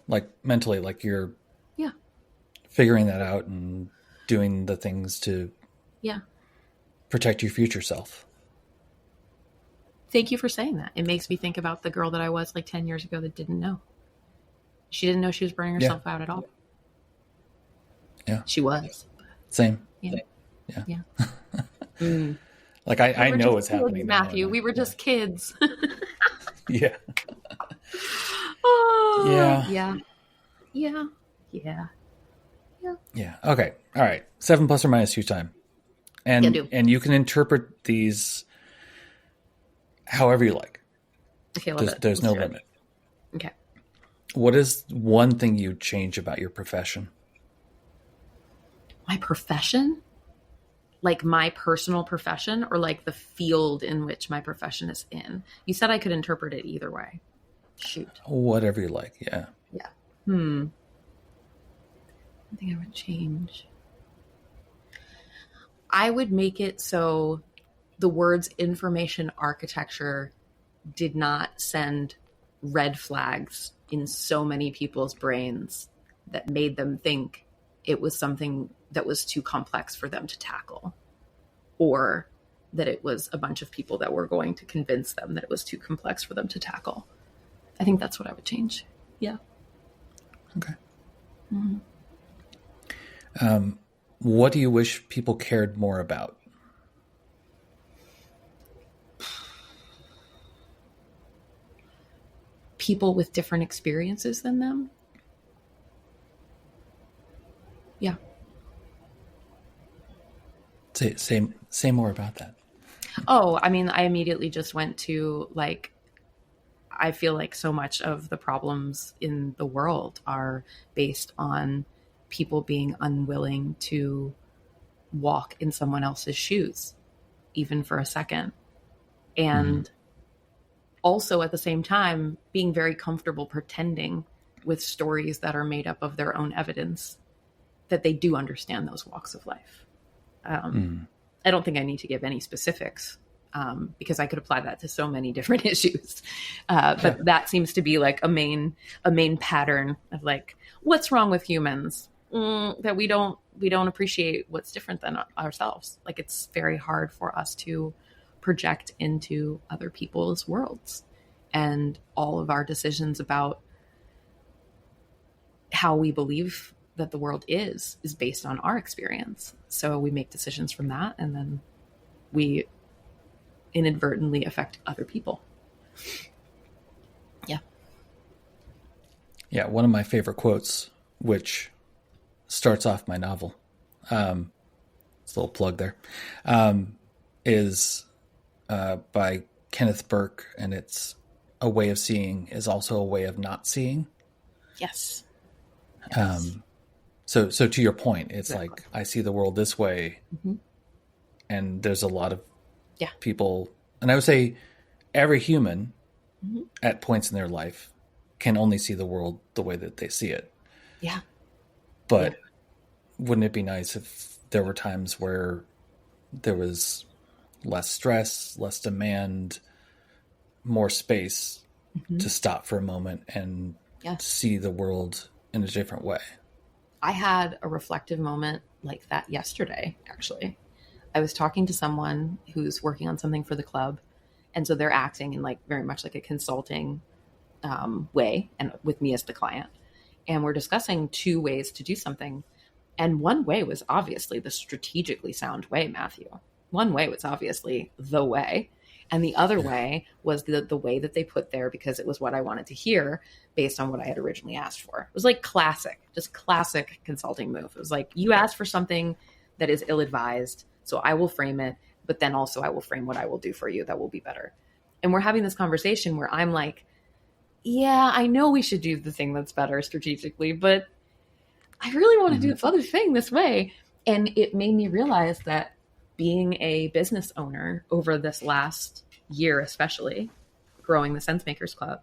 Like mentally, like you're figuring that out and doing the things to protect your future self. Thank you for saying that. It makes me think about the girl that I was like 10 years ago that didn't know. She didn't know she was burning herself out at all. Yeah. She was. Same. Yeah. Yeah. Like I know what's happening now, Matthew. We were just kids. Yeah. Oh, yeah. Yeah. Okay. All right. 7 plus or minus 2 time. And you can interpret these however you like. Okay, there's no limit. Okay. What is one thing you'd change about your profession? My profession? Like my personal profession, or like the field in which my profession is in? You said I could interpret it either way. Shoot. Whatever you like, yeah. Yeah. I think I would change. I would make it so the words information architecture did not send red flags in so many people's brains that made them think it was something that was too complex for them to tackle, or that it was a bunch of people that were going to convince them that it was too complex for them to tackle. I think that's what I would change. Yeah. Okay. What do you wish people cared more about? People with different experiences than them. Yeah. Say more about that. Oh, I mean, I immediately just went to like, I feel like so much of the problems in the world are based on people being unwilling to walk in someone else's shoes, even for a second. And also at the same time, being very comfortable pretending with stories that are made up of their own evidence that they do understand those walks of life. I don't think I need to give any specifics because I could apply that to so many different issues. But that seems to be like a main pattern of like, what's wrong with humans? That we don't appreciate what's different than ourselves. Like it's very hard for us to project into other people's worlds, and all of our decisions about how we believe that the world is based on our experience. So we make decisions from that, and then we inadvertently affect other people. Yeah. One of my favorite quotes, which starts off my novel, it's a little plug there, is by Kenneth Burke, and it's a way of seeing is also a way of not seeing. Yes. So to your point, it's like, I see the world this way, and there's a lot of people, and I would say every human at points in their life can only see the world the way that they see it. Yeah. But wouldn't it be nice if there were times where there was less stress, less demand, more space to stop for a moment and see the world in a different way? I had a reflective moment like that yesterday, actually. I was talking to someone who's working on something for the club. And so they're acting in like very much like a consulting way, and with me as the client. And we're discussing two ways to do something. And one way was obviously the strategically sound way, Matthew. One way was obviously the way. And the other way was the way that they put there because it was what I wanted to hear based on what I had originally asked for. It was like just classic consulting move. It was like, you asked for something that is ill-advised, so I will frame it, but then also I will frame what I will do for you that will be better. And we're having this conversation where I'm like, yeah, I know we should do the thing that's better strategically, but I really want to do this other thing this way. And it made me realize that being a business owner over this last year, especially growing the Sensemakers Club,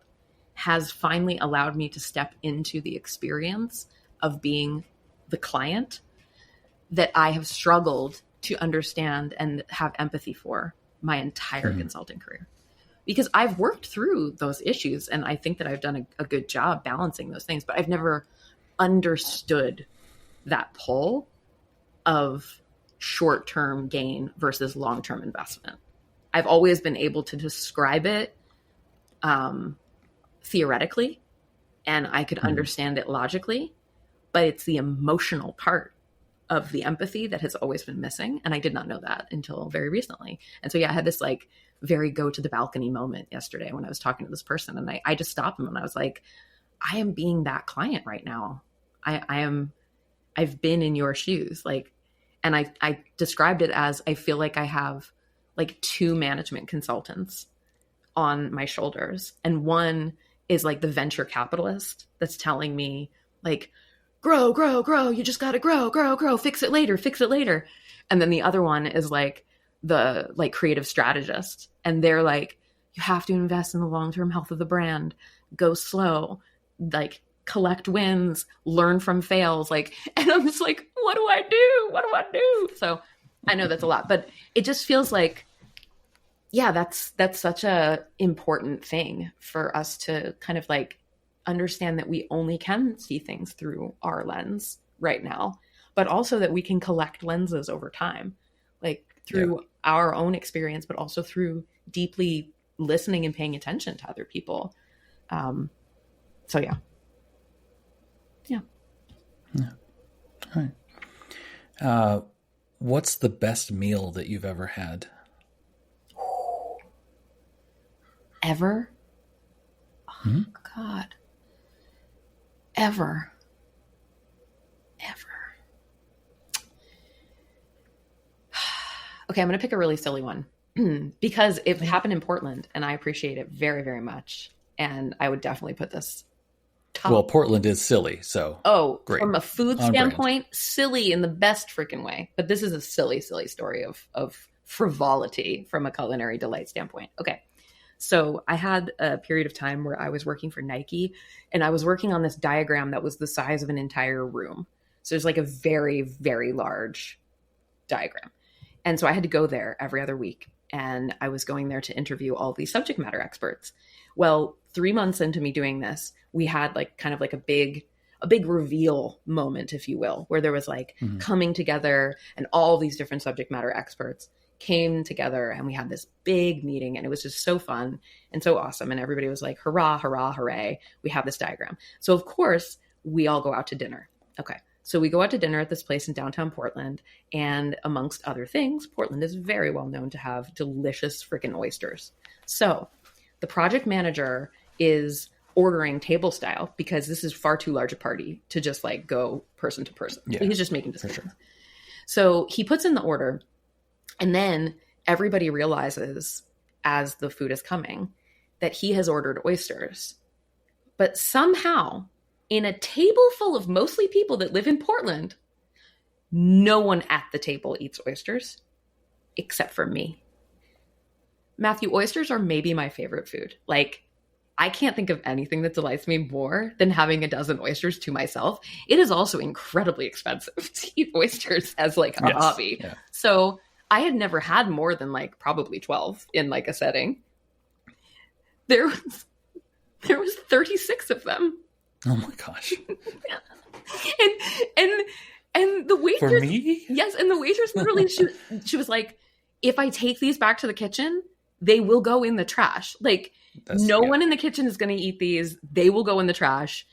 has finally allowed me to step into the experience of being the client that I have struggled to understand and have empathy for my entire consulting career. Because I've worked through those issues and I think that I've done a good job balancing those things, but I've never understood that pull of short-term gain versus long-term investment. I've always been able to describe it theoretically, and I could understand it logically, but it's the emotional part of the empathy that has always been missing. And I did not know that until very recently. And so, yeah, I had this like very go to the balcony moment yesterday when I was talking to this person, and I just stopped him and I was like, I am being that client right now. I've been in your shoes. Like, and I described it as, I feel like I have like two management consultants on my shoulders. And one is like the venture capitalist that's telling me like, grow, grow, grow. You just got to grow, grow, grow. Fix it later, fix it later. And then the other one is like the like creative strategist. And they're like, you have to invest in the long-term health of the brand, go slow, like collect wins, learn from fails. Like, and I'm just like, what do I do? What do I do? So I know that's a lot, but it just feels like, yeah, that's such a important thing for us to kind of like understand that we only can see things through our lens right now, but also that we can collect lenses over time, like through our own experience, but also through deeply listening and paying attention to other people. So yeah. All right. What's the best meal that you've ever had? Ever? Oh, God. Ever. Okay, I'm going to pick a really silly one because it happened in Portland and I appreciate it very, very much. And I would definitely put this top. Well, Portland is silly, so great. From a food standpoint, silly in the best freaking way. But this is a silly, silly story of frivolity from a culinary delight standpoint. Okay. So I had a period of time where I was working for Nike and I was working on this diagram that was the size of an entire room. So there's like a very, very large diagram. And so I had to go there every other week. And I was going there to interview all these subject matter experts. Well, 3 months into me doing this, we had like kind of like a big reveal moment, if you will, where there was like coming together and all these different subject matter experts came together and we had this big meeting and it was just so fun and so awesome. And everybody was like, hurrah, hurrah, hooray. We have this diagram. So of course we all go out to dinner. Okay. So we go out to dinner at this place in downtown Portland. And amongst other things, Portland is very well known to have delicious freaking oysters. So the project manager is ordering table style because this is far too large a party to just like go person to person. Yeah, so he's just making decisions. Sure. So he puts in the order. And then everybody realizes as the food is coming that he has ordered oysters. But somehow in a table full of mostly people that live in Portland, no one at the table eats oysters except for me. Matthew, oysters are maybe my favorite food. Like, I can't think of anything that delights me more than having a dozen oysters to myself. It is also incredibly expensive to eat oysters as like a hobby. Yeah. So I had never had more than like probably 12 in like a setting. There was 36 of them. Oh my gosh. and the waitress, for me? Yes, and the waitress literally she was like, if I take these back to the kitchen, they will go in the trash. Like, no Yeah. one in the kitchen is going to eat these. They will go in the trash.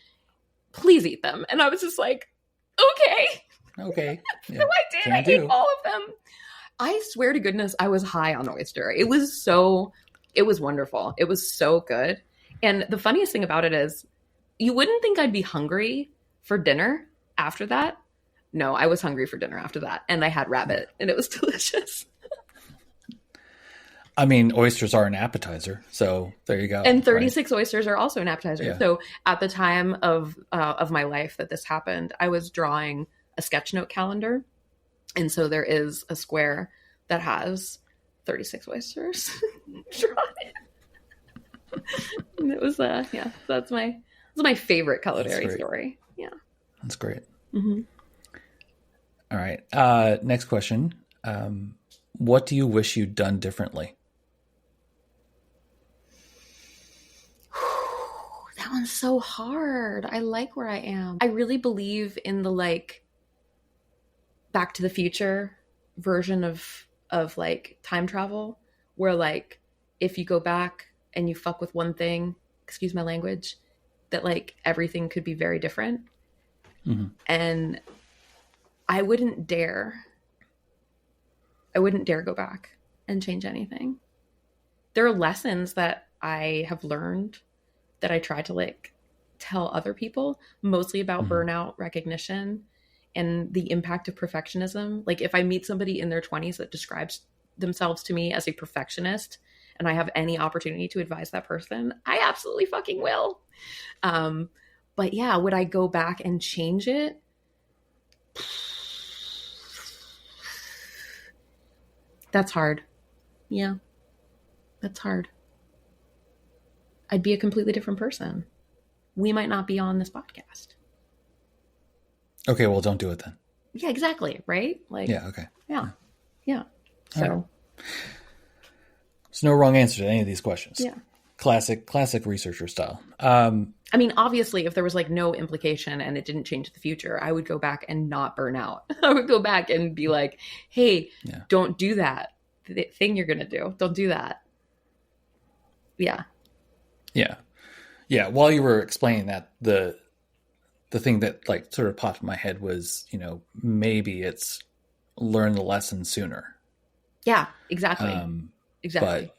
Please eat them. And I was just like, okay. Yeah. So I did. I ate all of them. I swear to goodness, I was high on oyster. It was wonderful. It was so good. And the funniest thing about it is, you wouldn't think I'd be hungry for dinner after that. No, I was hungry for dinner after that. And I had rabbit, and it was delicious. I mean, oysters are an appetizer, so there you go. And 36 oysters are also an appetizer. Yeah. So at the time of my life that this happened, I was drawing a sketch note calendar. And so there is a square that has 36 oysters drawn in. And it was, yeah, that's my favorite culinary story. Yeah. That's great. Mm-hmm. All right. Next question. What do you wish you'd done differently? That one's so hard. I like where I am. I really believe in the like Back to the Future version of like time travel, where like if you go back and you fuck with one thing, excuse my language, that like everything could be very different. Mm-hmm. And I wouldn't dare go back and change anything. There are lessons that I have learned that I try to like tell other people, mostly about burnout recognition and the impact of perfectionism. Like if I meet somebody in their 20s that describes themselves to me as a perfectionist and I have any opportunity to advise that person, I absolutely fucking will. But yeah, would I go back and change it? That's hard. Yeah, that's hard. I'd be a completely different person. We might not be on this podcast. Okay, well, don't do it then. Yeah, exactly. Right? Like, yeah, okay. Yeah. So, right. There's no wrong answer to any of these questions. Yeah. Classic researcher style. I mean, obviously, if there was like no implication and it didn't change the future, I would go back and not burn out. I would go back and be like, hey, don't do that thing you're going to do. Don't do that. Yeah. Yeah. Yeah. While you were explaining that, the thing that like sort of popped in my head was, maybe it's learn the lesson sooner. Yeah, exactly. Exactly. But,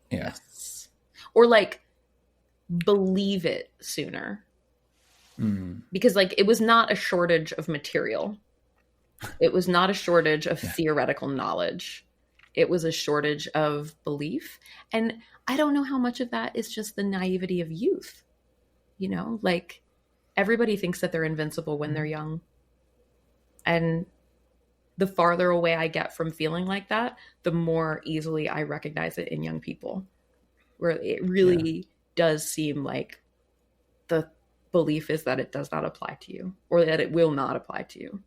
yeah. Yes. Or like believe it sooner. Because like it was not a shortage of material. It was not a shortage of theoretical knowledge. It was a shortage of belief. And I don't know how much of that is just the naivety of youth. Like everybody thinks that they're invincible when they're young. And the farther away I get from feeling like that, the more easily I recognize it in young people, where it really does seem like the belief is that it does not apply to you or that it will not apply to you.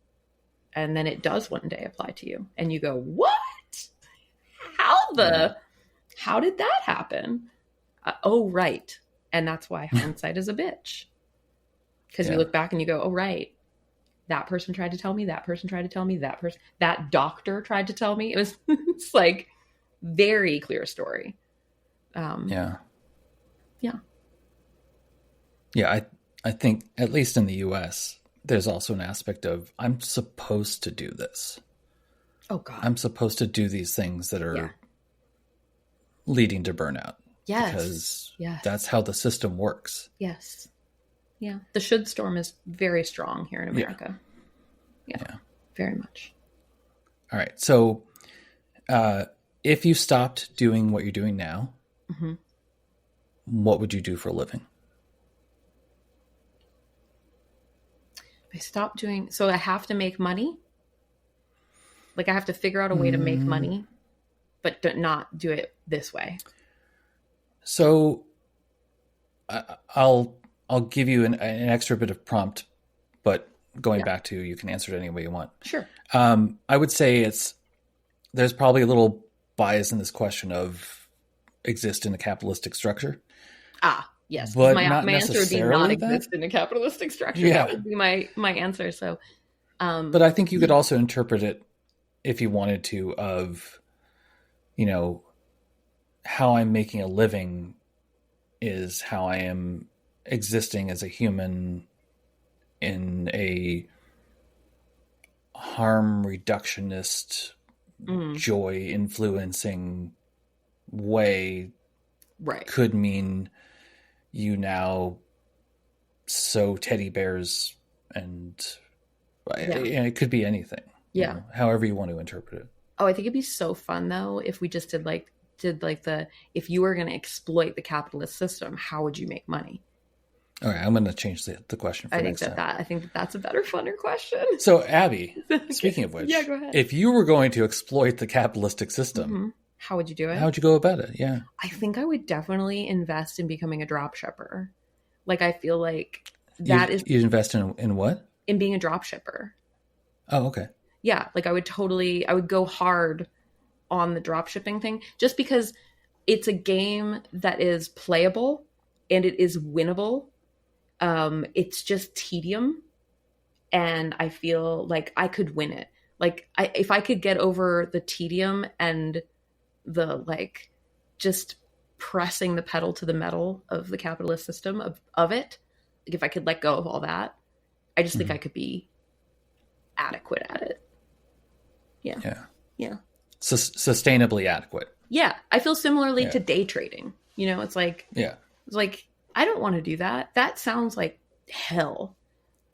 And then it does one day apply to you. And you go, what? How did that happen? Oh, right. And that's why hindsight is a bitch. Because you look back and you go, oh, right. That person tried to tell me, that person tried to tell me, that doctor tried to tell me. It's like very clear story. Yeah. I think at least in the US, there's also an aspect of I'm supposed to do this. Oh God. I'm supposed to do these things that are leading to burnout. Yes. Because that's how the system works. Yes. Yeah. The should storm is very strong here in America. Yeah. Very much. All right. So if you stopped doing what you're doing now, what would you do for a living? I stopped doing, so I have to make money. Like I have to figure out a way to make money, but not do it this way. So I'll give you an extra bit of prompt, but going back to, you can answer it any way you want. Sure. I would say there's probably a little bias in this question of exist in a capitalistic structure. Yes. But my answer would be not exist in a capitalistic structure. Yeah. That would be my answer. So, but I think you could also interpret it if you wanted to of, how I'm making a living is how I am existing as a human in a harm reductionist, joy influencing way, Right. could mean you now sew teddy bears and it could be anything. Yeah. However you want to interpret it. Oh, I think it'd be so fun though if we just did the if you were going to exploit the capitalist system, how would you make money? All right, I'm going to change the question for I next think time. I think that's a better, funner question. So, Abby, speaking of which, yeah, go ahead. If you were going to exploit the capitalistic system, how would you do it? How would you go about it? Yeah, I think I would definitely invest in becoming a drop shipper. Like, I feel like you'd invest in what? In being a drop shipper. Oh, okay. Yeah, like I would go hard on the drop shipping thing just because it's a game that is playable and it is winnable. It's just tedium, and I feel like I could win it. Like if I could get over the tedium and the just pressing the pedal to the metal of the capitalist system of it, like if I could let go of all that, I just think I could be adequate at it. Yeah. Sustainably adequate. Yeah, I feel similarly to day trading. It's like I don't want to do that. That sounds like hell.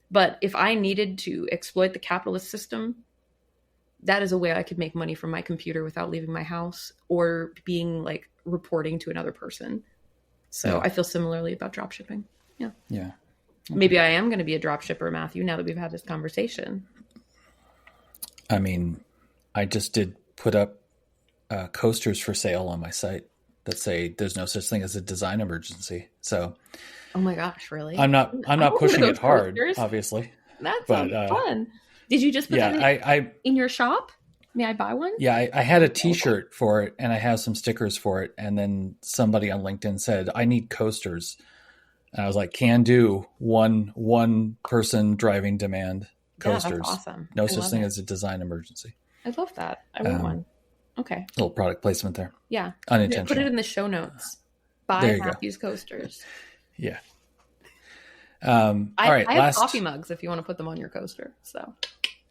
But if I needed to exploit the capitalist system, that is a way I could make money from my computer without leaving my house or being reporting to another person. So I feel similarly about dropshipping. Yeah. Yeah. Okay. Maybe I am going to be a dropshipper, Matthew, now that we've had this conversation. I mean, I just did put up coasters for sale on my site that say there's no such thing as a design emergency. So, oh my gosh, really? I'm not pushing it hard, obviously. That sounds fun. Did you just put it in your shop? May I buy one? Yeah, I had a T-shirt for it, and I have some stickers for it. And then somebody on LinkedIn said, "I need coasters," and I was like, "Can do. One person driving demand coasters. Yeah, that's awesome. No such thing as a design emergency." I love that. I want one. Okay. Little product placement there. Yeah. Unintentional. Put it in the show notes. Buy Matthew's coasters. Yeah. All right. I have coffee mugs if you want to put them on your coaster. So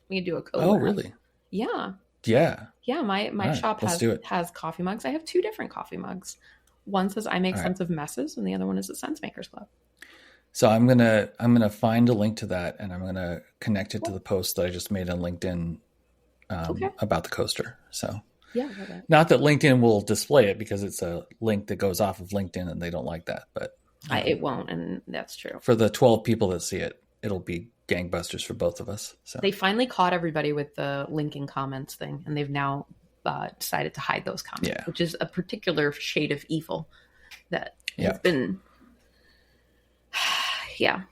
we can do a collab. Oh, really? Yeah. Yeah. Yeah. My shop has coffee mugs. I have 2 different coffee mugs. One says I make sense of messes, and the other one is the Sensemakers Club. So I'm gonna find a link to that, and I'm gonna connect it to the post that I just made on LinkedIn about the coaster. So yeah, not that LinkedIn will display it because it's a link that goes off of LinkedIn, and they don't like that. But it won't, and that's true. For the 12 people that see it, it'll be gangbusters for both of us. So they finally caught everybody with the linking comments thing, and they've now decided to hide those comments, which is a particular shade of evil that has been. Yeah.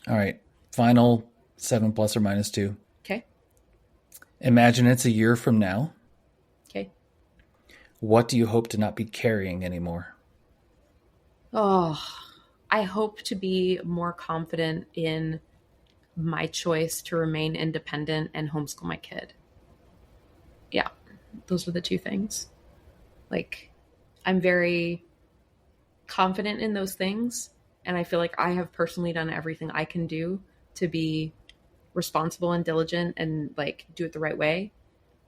All right. Final 7 plus or minus 2. Okay. Imagine it's a year from now. Okay. What do you hope to not be carrying anymore? Oh, I hope to be more confident in my choice to remain independent and homeschool my kid. Yeah. Those are the 2 things. I'm very confident in those things. And I feel like I have personally done everything I can do to be responsible and diligent and do it the right way.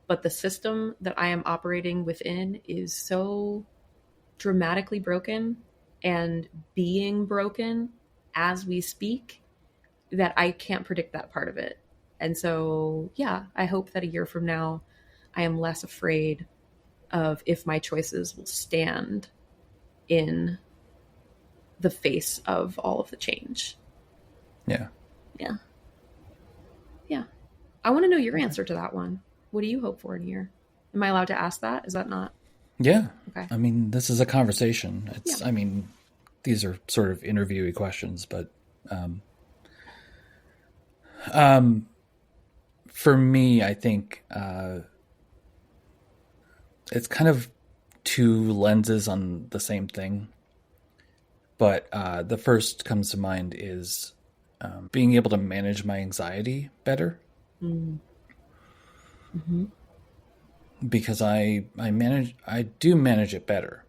But the system that I am operating within is so dramatically broken and being broken as we speak that I can't predict that part of it. And so, yeah, I hope that a year from now, I am less afraid of if my choices will stand in the face of all of the change. Yeah. Yeah. Yeah. I want to know your answer to that one. What do you hope for in a year? Am I allowed to ask that? Is that not? Yeah. Okay. I mean, this is a conversation. I mean, these are sort of interviewee questions, but for me, I think it's kind of 2 lenses on the same thing. But the first comes to mind is being able to manage my anxiety better. Mm-hmm. because I do manage it better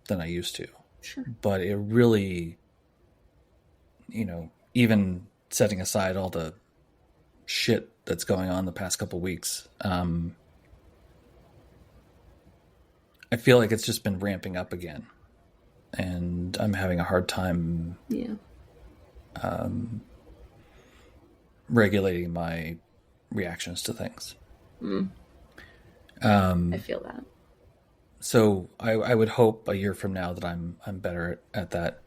than I used to. Sure. But it really, even setting aside all the shit that's going on the past couple weeks, I feel like it's just been ramping up again, and I'm having a hard time regulating my reactions to things. I feel that. So I would hope a year from now that I'm better at that.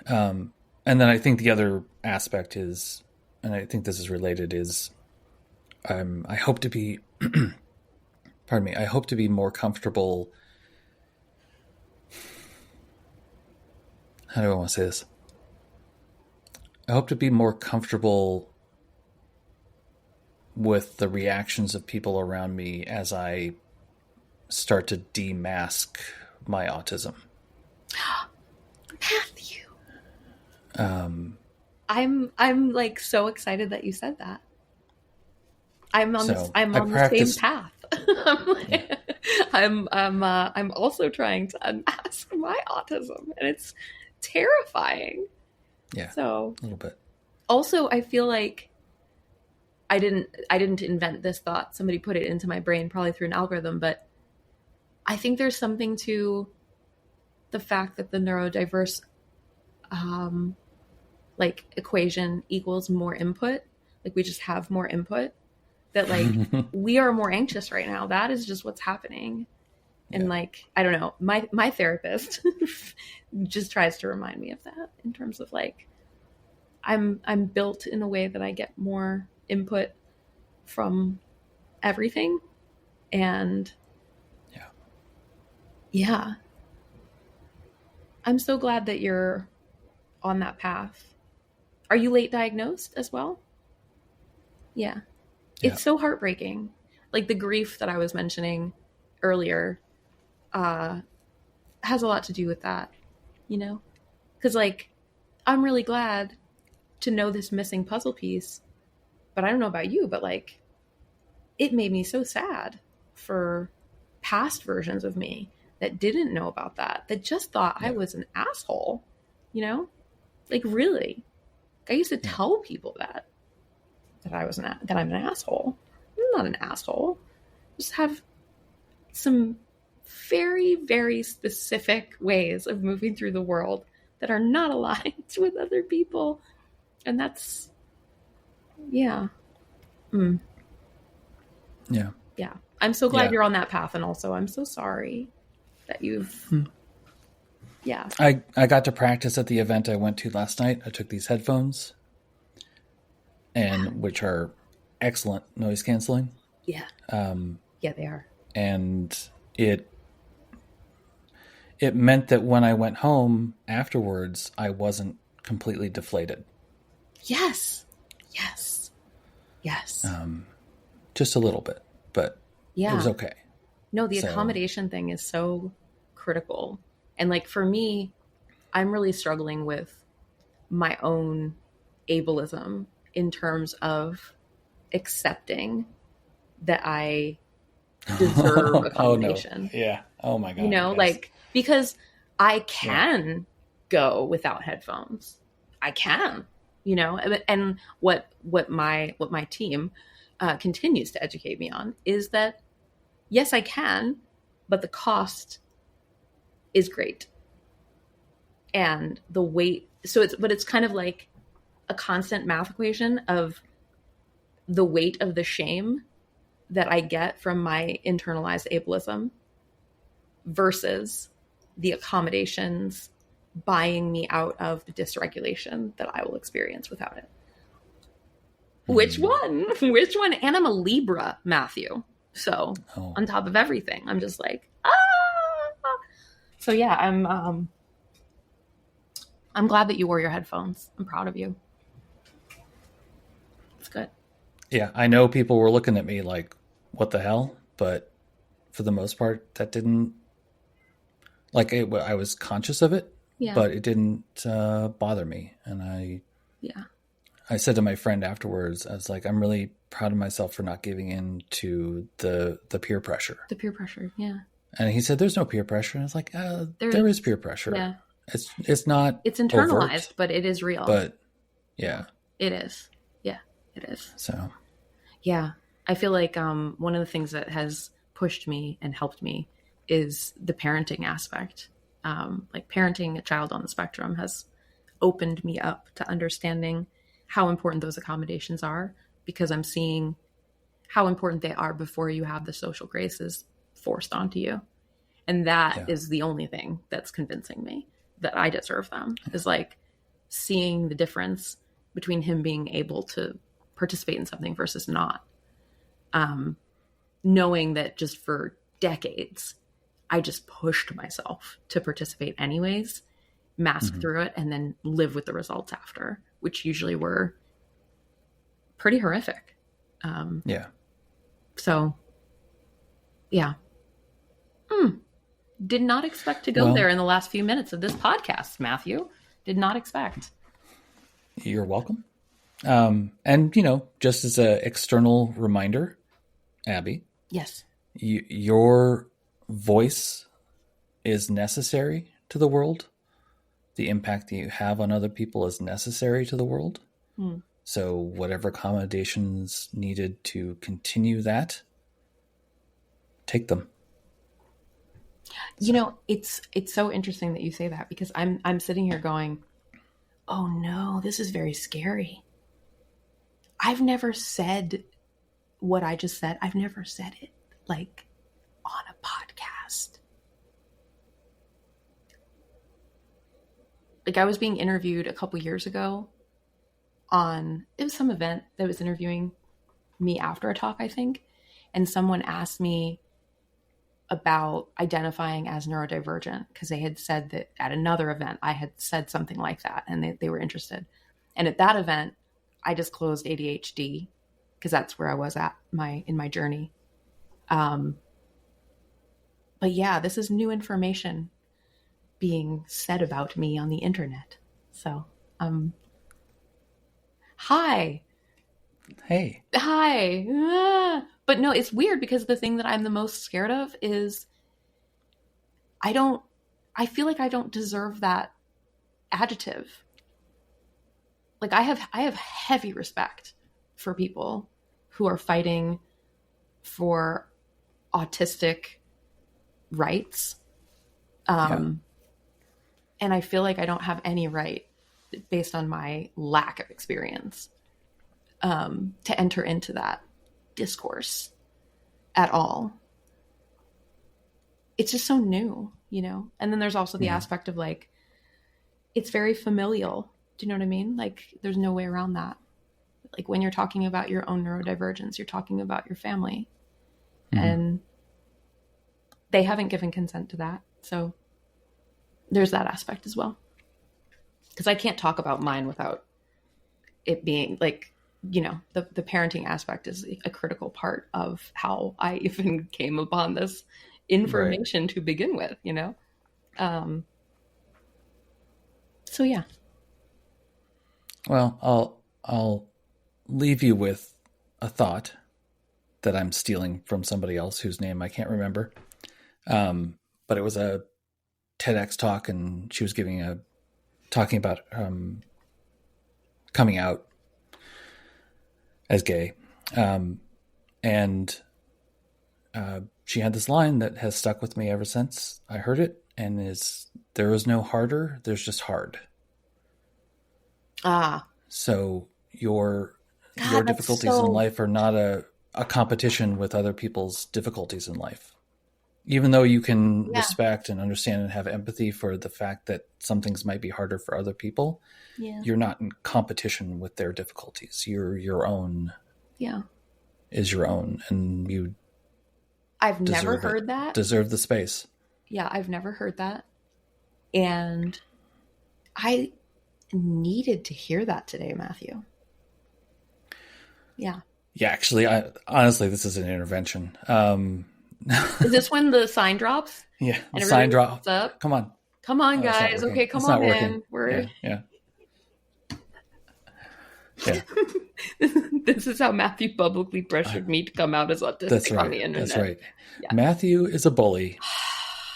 And then I think the other aspect is, and I think this is related, is I hope to be, pardon me, I hope to be more comfortable. How do I want to say this? I hope to be more comfortable with the reactions of people around me as I start to demask my autism. Matthew. I'm like so excited that you said that. I'm on the same path. I'm also trying to unmask my autism, and it's terrifying. Yeah. So a little bit. Also, I feel like I didn't invent this thought. Somebody put it into my brain, probably through an algorithm, but I think there's something to the fact that the neurodiverse like equation equals more input. Like we just have more input. That like we are more anxious right now. That is just what's happening. And like, I don't know, my therapist just tries to remind me of that in terms of like, I'm built in a way that I get more input from everything. And yeah, I'm so glad that you're on that path. Are you late diagnosed as well? Yeah. It's so heartbreaking. Like the grief that I was mentioning earlier has a lot to do with that, Because like, I'm really glad to know this missing puzzle piece, but I don't know about you, but like, it made me so sad for past versions of me that didn't know about that just thought I was an asshole, Like really. I used to tell people that I'm an asshole. I'm not an asshole. Just have some very, very specific ways of moving through the world that are not aligned with other people. And that's, Yeah. I'm so glad you're on that path. And also, I'm so sorry that you've, I got to practice at the event I went to last night. I took these headphones, and which are excellent noise canceling. Yeah. They are. And it meant that when I went home afterwards, I wasn't completely deflated. Yes. Just a little bit, but it was okay. No, the accommodation thing is so critical. And like for me, I'm really struggling with my own ableism in terms of accepting that I deserve accommodation. Oh, no. Yeah. Oh my God. Like, because I can go without headphones. I can, and what my team continues to educate me on is that, yes, I can, but the cost is great. And the weight, it's kind of like a constant math equation of the weight of the shame that I get from my internalized ableism versus the accommodations buying me out of the dysregulation that I will experience without it. Which one? And I'm a Libra, Matthew. So on top of everything, I'm just like, So yeah, I'm glad that you wore your headphones. I'm proud of you. It's good. Yeah, I know people were looking at me like, what the hell? But for the most part, that didn't, I was conscious of it, but it didn't bother me. And I said to my friend afterwards, I was like, I'm really proud of myself for not giving in to the peer pressure. The peer pressure, yeah. And he said, "There's no peer pressure." And I was like, "There is peer pressure. Yeah, it's not. It's internalized, overt, but it is real. But yeah, it is. Yeah, it is. So yeah, I feel like one of the things that has pushed me and helped me is the parenting aspect. Like parenting a child on the spectrum has opened me up to understanding how important those accommodations are, because I'm seeing how important they are before you have the social graces forced onto you. And that is the only thing that's convincing me that I deserve them, is like seeing the difference between him being able to participate in something versus not. Knowing that just for decades, I just pushed myself to participate anyways, mask through it, and then live with the results after, which usually were pretty horrific. So, yeah. Did not expect to go there in the last few minutes of this podcast, Matthew. Did not expect. You're welcome. And, just as an external reminder, Abby. Yes. Your voice is necessary to the world. The impact that you have on other people is necessary to the world. So whatever accommodations needed to continue that, take them. It's so interesting that you say that, because I'm sitting here going, oh no, this is very scary. I've never said what I just said. I've never said it like on a podcast. Like, I was being interviewed a couple years ago it was some event that was interviewing me after a talk, I think. And someone asked me about identifying as neurodivergent, because they had said that at another event I had said something like that, and they were interested. And at that event, I disclosed ADHD, because that's where I was at in my journey. But yeah, this is new information being said about me on the internet. So, hi. Hey. Hi. But no, it's weird, because the thing that I'm the most scared of is I feel like I don't deserve that adjective. Like, I have heavy respect for people who are fighting for autistic rights. And I feel like I don't have any right, based on my lack of experience, to enter into that discourse at all. It's just so new, And then there's also the aspect of, like, it's very familial. Do you know what I mean? Like, there's no way around that. Like, when you're talking about your own neurodivergence, you're talking about your family. And they haven't given consent to that. So there's that aspect as well. Because I can't talk about mine without it being, like, the parenting aspect is a critical part of how I even came upon this information to begin with, So yeah. Well, I'll leave you with a thought that I'm stealing from somebody else whose name I can't remember. But it was a TEDx talk, and she was talking about coming out as gay. And she had this line that has stuck with me ever since I heard it, and there is no harder, there's just hard. So your difficulties in life are not a competition with other people's difficulties in life. Even though you can respect and understand and have empathy for the fact that some things might be harder for other people, you're not in competition with their difficulties. Your own is your own, and I've never heard that. Deserve the space. Yeah, I've never heard that. And I needed to hear that today, Matthew. Yeah. Yeah, actually, honestly, this is an intervention. Is this when the sign drops? Yeah, the sign drops up. Come on, guys. Okay, come on in. Yeah. This is how Matthew publicly pressured me to come out as autistic on the internet. That's right. Yeah. Matthew is a bully,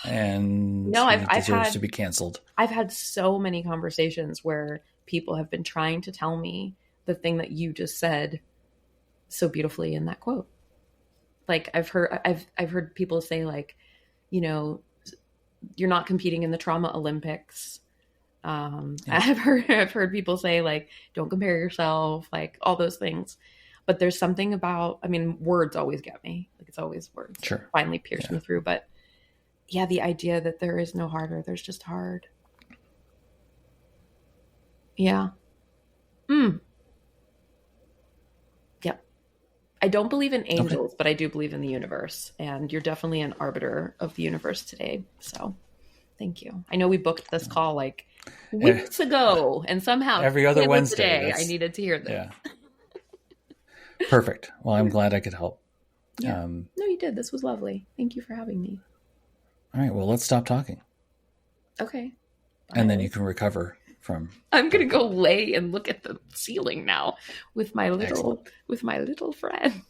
and No, he deserves to be canceled. I've had so many conversations where people have been trying to tell me the thing that you just said so beautifully in that quote. Like I've heard people say, like, you know, you're not competing in the trauma Olympics. I've heard people say, like, don't compare yourself, like all those things. But there's something about, I mean, words always get me. Like, it's always words. Sure. Finally pierce me through. But yeah, the idea that there is no harder, there's just hard. Yeah. Yep. I don't believe in angels, but I do believe in the universe. And you're definitely an arbiter of the universe today. So thank you. I know we booked this call like weeks ago, and somehow every other Wednesday I needed to hear this. Yeah. Perfect. Well, I'm glad I could help. Yeah. No, you did. This was lovely. Thank you for having me. All right. Well, let's stop talking. Okay. And then you can recover from. I'm gonna go lay and look at the ceiling now with my little friend.